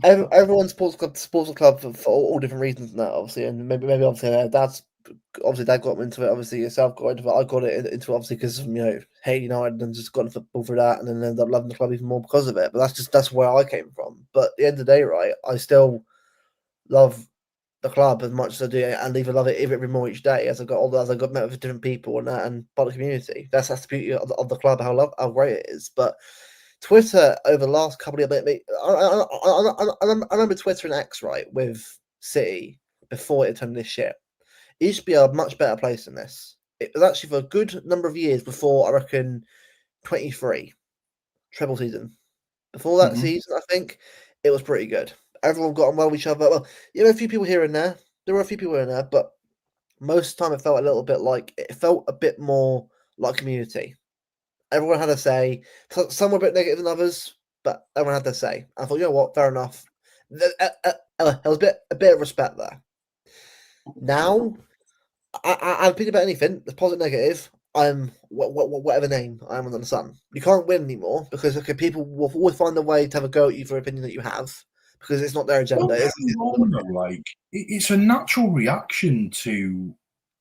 everyone supports a club for all different reasons now, obviously, and maybe obviously dad got into it. Obviously, yourself got into it. I got it into it, obviously, because hate United and just got into football for that, and then ended up loving the club even more because of it. But that's where I came from. But at the end of the day, right, I still love the club as much as I do, and even love it even more each day as I got older, as I got met with different people and that, and part of the community. That's the beauty of the club, how great it is. But Twitter over the last couple of years, I remember Twitter and X, right, with City before it turned this shit. It used to be a much better place than this. It was actually for a good number of years before, I reckon, 23, treble season. Before that season, I think, it was pretty good. Everyone got on well with each other. Well, a few people here and there. There were a few people in there, but most of the time it felt a bit more like community. Everyone had a say. Some were a bit negative than others, but everyone had their say. I thought, you know what, fair enough. There was a bit of respect there. Now, I'm thinking about anything that's positive, negative. I'm whatever name I am under the sun. You can't win anymore because people will always find a way to have a go at you for an opinion that you have because it's not their agenda. It's a natural reaction to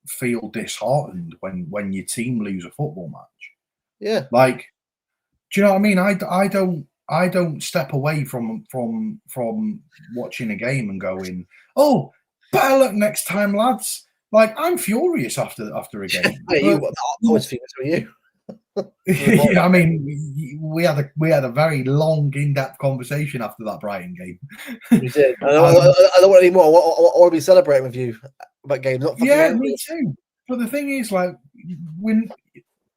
feel disheartened when your team lose a football match. Yeah. Like, do you know what I mean? I don't step away from watching a game and going, oh, better luck next time, lads. Like, I'm furious after a game. I was furious for you. I mean, we had a very long, in-depth conversation after that Brighton game. We did. I don't want any more. I want to be celebrating with you about games. Not Yeah, me too. But the thing is, like, when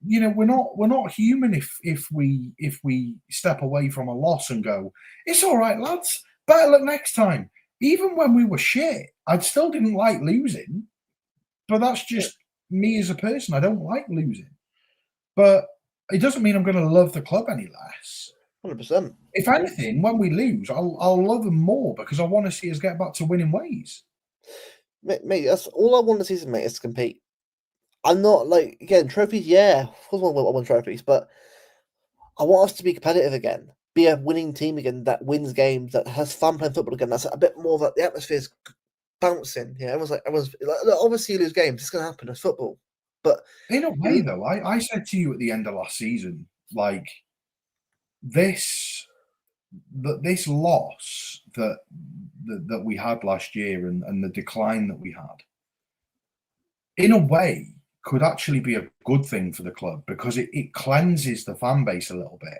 we're not human if we step away from a loss and go, it's all right, lads, better luck next time. Even when we were shit, I still didn't like losing. But that's just me as a person. I don't like losing. But it doesn't mean I'm going to love the club any less. 100%. If anything, when we lose, I'll love them more because I want to see us get back to winning ways. Mate, that's all I want to see, mate, is to compete. I'm not like, again, trophies, yeah, of course I want trophies, but I want us to be competitive again, be a winning team again that wins games, that has fun playing football again. That's a bit more that the atmosphere's bouncing. Yeah, everyone's like, look, obviously you lose games, it's going to happen. It's football, but in a way, though, I said to you at the end of last season, like this loss that we had last year and the decline that we had, in a way, could actually be a good thing for the club because it cleanses the fan base a little bit.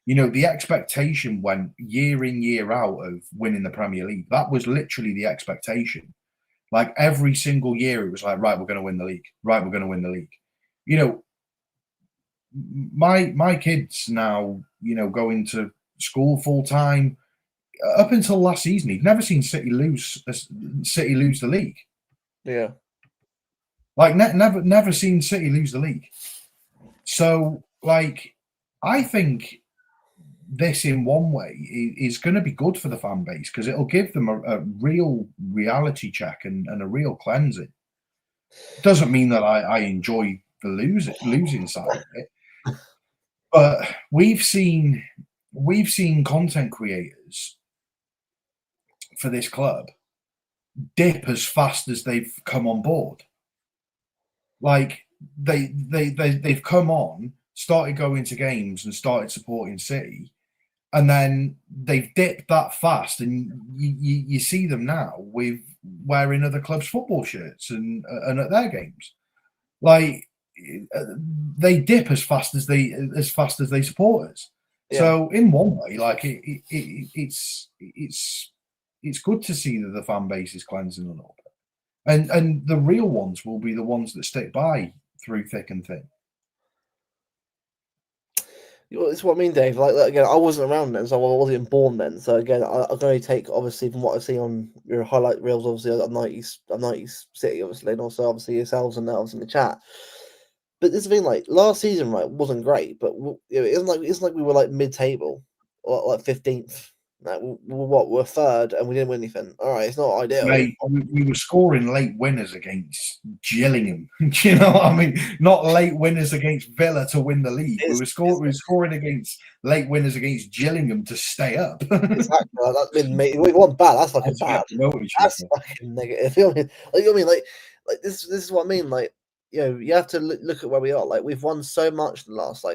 The expectation went year in, year out of winning the Premier League. That was literally the expectation. Like every single year, it was like, right, we're going to win the league. Right, we're going to win the league. My kids now, going to school full time. Up until last season, he'd never seen City lose the league. Yeah. Like never seen City lose the league. So, like, I think this in one way is going to be good for the fan base because it'll give them a real reality check and a real cleansing. Doesn't mean that I enjoy the losing side of it, but we've seen content creators for this club dip as fast as they've come on board. Like they've come on, started going to games and started supporting City, and then they've dipped that fast, and you see them now with wearing other clubs' football shirts and at their games. Like they dip as fast as they support us. Yeah. So in one way, like it's good to see that the fan base is cleansing a little bit. And the real ones will be the ones that stick by through thick and thin. It's what I mean, Dave. Like again, I wasn't around then, so I wasn't born then. So again, I can only take obviously from what I've seen on your highlight reels, obviously of 90s City, obviously, and also obviously yourselves and obviously in the chat. But this thing, like last season, right, wasn't great, but it isn't like we were like mid-table or like 15th. Like, we're third and we didn't win anything. All right, it's not ideal. Mate, we were scoring late winners against Gillingham. Do you know what I mean? Not late winners against Villa to win the league. We were scoring against late winners against Gillingham to stay up. Exactly. We won bad. That's fucking bad. That's fucking negative. You know what I mean? Like this is what I mean. Like, you have to look at where we are. Like, we've won so much in the last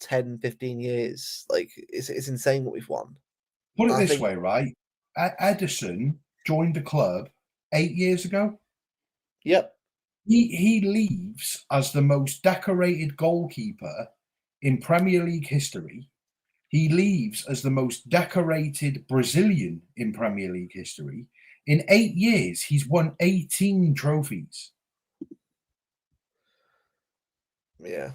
10, 15 years. Like, it's insane what we've won. Put it this way, right? Edison joined the club 8 years ago. Yep. He leaves as the most decorated goalkeeper in Premier League history. He leaves as the most decorated Brazilian in Premier League history. In 8 years, he's won 18 trophies. Yeah.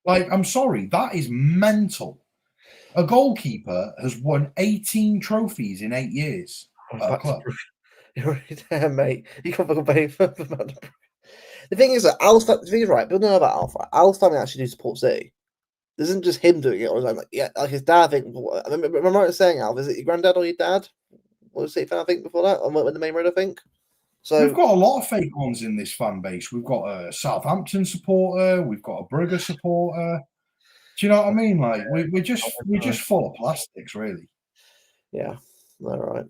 Like, I'm sorry, that is mental. A goalkeeper has won 18 trophies in 8 years at a club. You're right there, mate. You can't fucking pay for the thing is that Al's right. People don't know about Alf. Al's family actually do support City. This isn't just him doing it on his own. Like his dad. I think. I remember saying, Alf, is it your granddad or your dad? What was City fan? I think before that, on the main road. I think. So we've got a lot of fake ones in this fan base. We've got a Southampton supporter. We've got a Brugge supporter. Do you know what I mean? Like we're just full of plastics, really. Yeah, all right.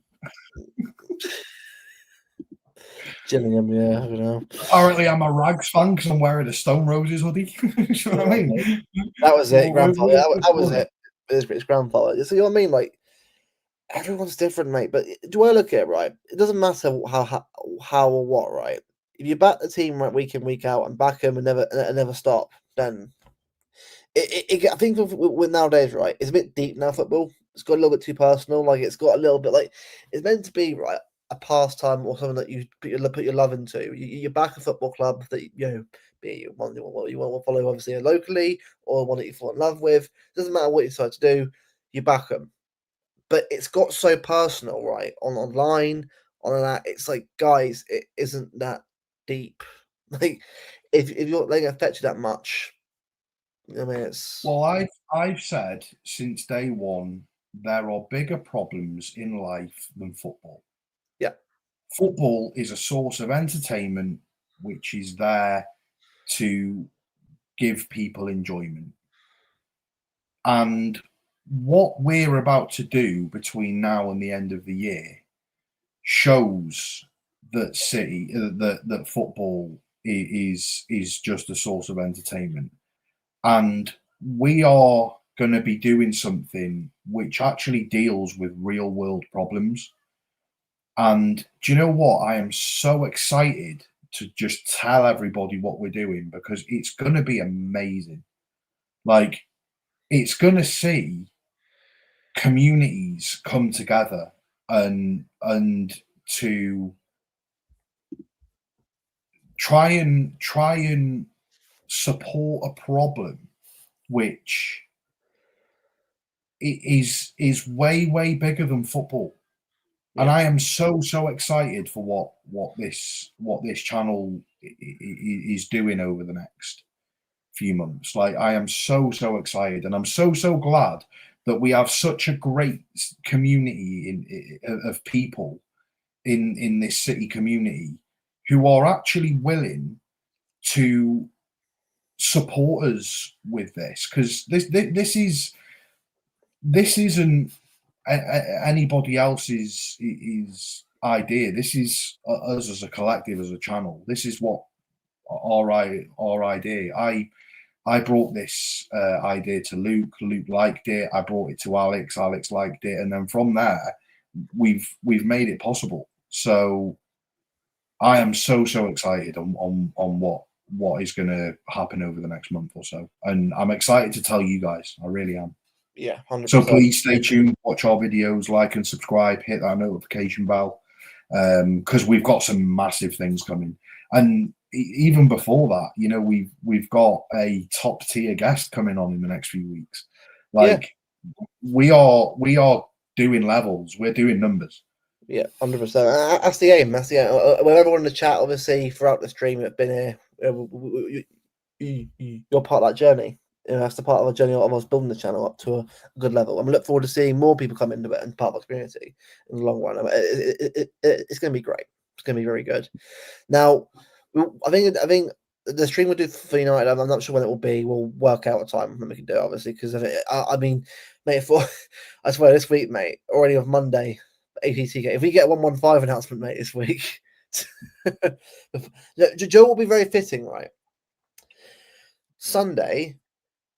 Gillingham, yeah, I don't know. Apparently, I'm a Rags fan because I'm wearing a Stone Roses hoodie. You know what I mean? That was it, grandfather. That was it. It's grandfather. So you know what I mean? Like everyone's different, mate. But do I look at it right? It doesn't matter how or what, right? if you back the team right week in, week out, and back them and never stop, then I think with nowadays, right, it's a bit deep now. Football, it's got a little bit too personal. Like it's got a little bit like it's meant to be right a pastime or something that you put your love into. You back a football club that be you want to follow obviously locally or one that you fall in love with. Doesn't matter what you decide to do, you back them. But it's got so personal, right? Online, on that, it's like, guys, it isn't that deep. Like, if you're letting it affect you that much, I mean, it's Well, I've said since day one there are bigger problems in life than football. yeah, Football is a source of entertainment which is there to give people enjoyment. And what we're about to do between now and the end of the year shows that that football is just a source of entertainment, and we are going to be doing something which actually deals with real world problems. And do you know what? I am so excited to just tell everybody what we're doing because it's going to be amazing. Like, it's going to see communities come together and to try and support a problem which is way bigger than football. And I am so excited for what this channel is doing over the next few months. Like, I am so excited, and I'm so glad that we have such a great community of people in this city community who are actually willing to support us with this, because this isn't anybody else's idea. This is us as a collective, as a channel. This is what our idea. I brought this idea to Luke. Luke liked it. I brought it to Alex. Alex liked it, and then from there, we've made it possible. So I am so excited on what is going to happen over the next month or so, and I'm excited to tell you guys. I really am. Yeah, 100%. So please stay tuned, watch our videos, like and subscribe, hit that notification bell, because we've got some massive things coming. And even before that, you know, we've got a top tier guest coming on in the next few weeks. Like, we are doing levels, we're doing numbers. Yeah, 100%. That's the aim. That's the aim. With everyone in the chat, obviously, throughout the stream, have been here. You're part of that journey. You know, that's the part of our journey of us building the channel up to a good level. And we look forward to seeing more people come into it and part of our community in the long run. It's going to be great. It's going to be very good. Now, I think the stream we'll do for United, I'm not sure when it will be. We'll work out a time when we can do it, obviously, because I mean, mate, I swear this week, mate, already on Monday, ATT game. If we get a 115 announcement, mate, this week, Joe will be very fitting, right? Sunday,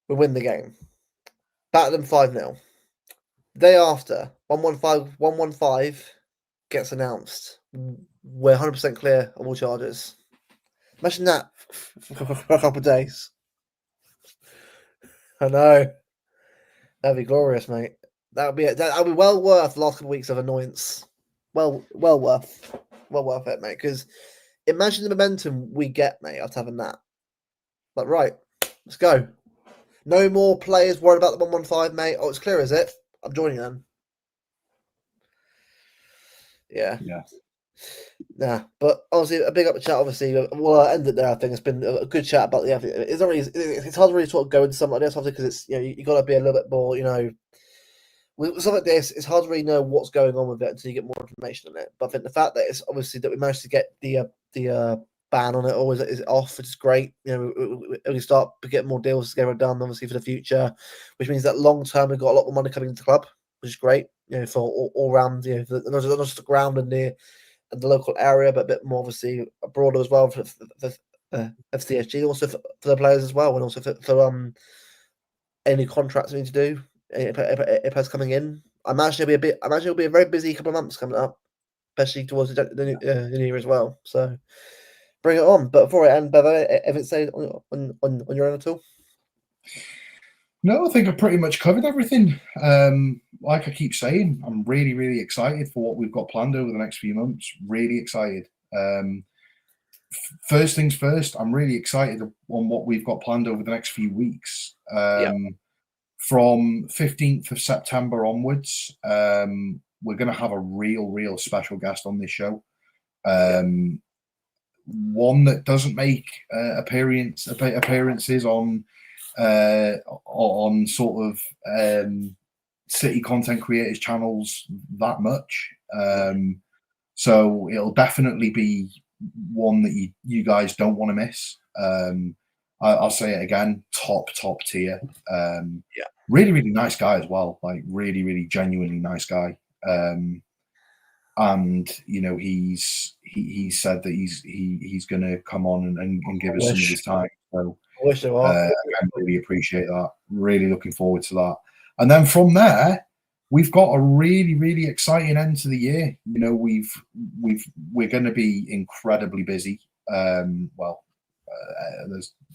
we win the game. Batter them 5-0. Day after, 115 gets announced. We're 100% clear of all charges. Imagine that for a couple of days. I know. That'd be glorious, mate. That'd be well worth the last couple of weeks of annoyance. Well worth it, mate. Because imagine the momentum we get, mate, after having that. Like, right, let's go. No more players worried about the 115, mate. Oh, it's clear, is it? I'm joining them. Yeah. Nah, but obviously a big up the chat. Obviously, we'll end it there. I think it's been a good chat about the. It's not really. It's hard to really sort of go into something like this, obviously, because it's you got to be a little bit more. With something like this, it's hard to really know what's going on with it until you get more information on it. But I think the fact that it's obviously that we managed to get the ban on it always is off, which is great. We start getting more deals together done, obviously, for the future, which means that long term we've got a lot more money coming into the club, which is great. For all round, not just the ground and the local area, but a bit more obviously broader as well for CSG, also for the players as well, and also for any contracts we need to do. If it's coming in, I imagine it'll be a very busy couple of months coming up, especially towards the new year as well. So bring it on. But before I end, Bevo, anything to say on your own at all? No, I think I've pretty much covered everything. Like I keep saying, I'm really, really excited for what we've got planned over the next few months. Really excited. First things first, I'm really excited on what we've got planned over the next few weeks. From 15th of September onwards, we're going to have a real special guest on this show. One that doesn't make appearances on sort of city content creators channels that much. So it'll definitely be one that you guys don't want to miss. I'll say it again, top tier. Really nice guy as well. Like really genuinely nice guy. And you know, he said that he's going to come on and give us some of his time. So I really appreciate that. Really looking forward to that. And then from there, we've got a really exciting end to the year. You know, we're going to be incredibly busy.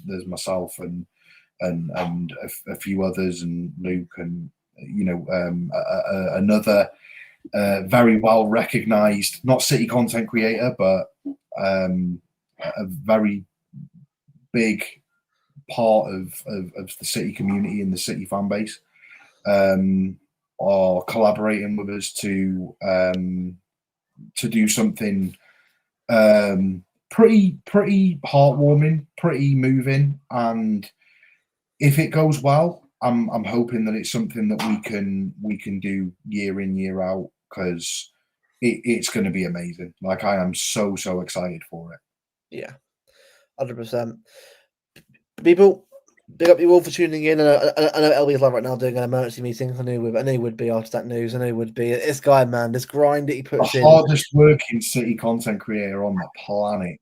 There's myself and a few others, and Luke, and you know, another very well recognized, not city content creator, but a very big part of the city community and the city fan base, are collaborating with us to do something pretty heartwarming, pretty moving, and if it goes well, I'm hoping that it's something that we can do year in, year out, because it's going to be amazing. Like, I am so excited for it. Yeah, 100%. People, big up you all for tuning in. I know LB is live right now doing an emergency meeting. I knew he would be after that news. I know he would be. This guy, man, this grind that he puts in. The hardest working city content creator on the planet.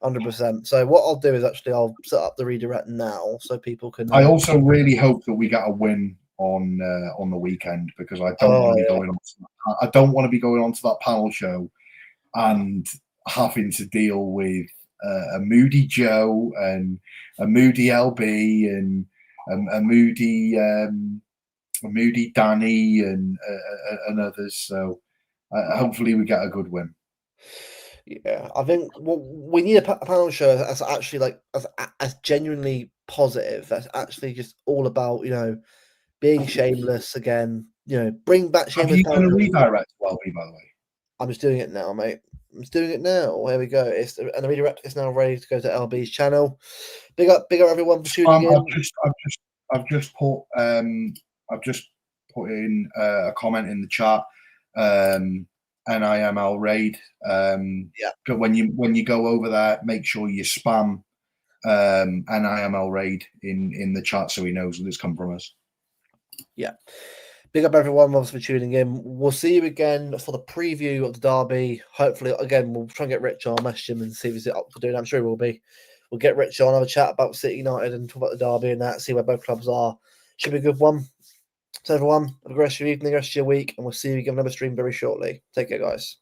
100%. So what I'll do is actually I'll set up the redirect now so people can. I also really hope that we get a win on the weekend, because I don't want to be going on. I don't want to be going on to that panel show and having to deal with a moody Joe and a moody LB and a moody Danny and others. So hopefully we get a good win. Yeah, I think we need a panel show that's actually like as genuinely positive. That's actually just all about, you know, being shameless again. You know, bring back shameless. Have you done a redirect, LB, by the way? I'm just doing it now, mate. I'm just doing it now. Here we go. And the redirect is now ready to go to LB's channel. Big up everyone for tuning in. I've just put in a comment in the chat. NIML raid. But when you go over there, make sure you spam NIML raid in the chat so he knows that it's come from us. Yeah. Big up everyone for tuning in. We'll see you again for the preview of the derby. Hopefully, again, we'll try and get Rich on, message him and see if he's up for doing it. I'm sure he will be. We'll get Rich on, have a chat about City United and talk about the derby and that, see where both clubs are. Should be a good one. So everyone, have a great rest of your evening, rest of your week, and we'll see you again on another stream very shortly. Take care, guys.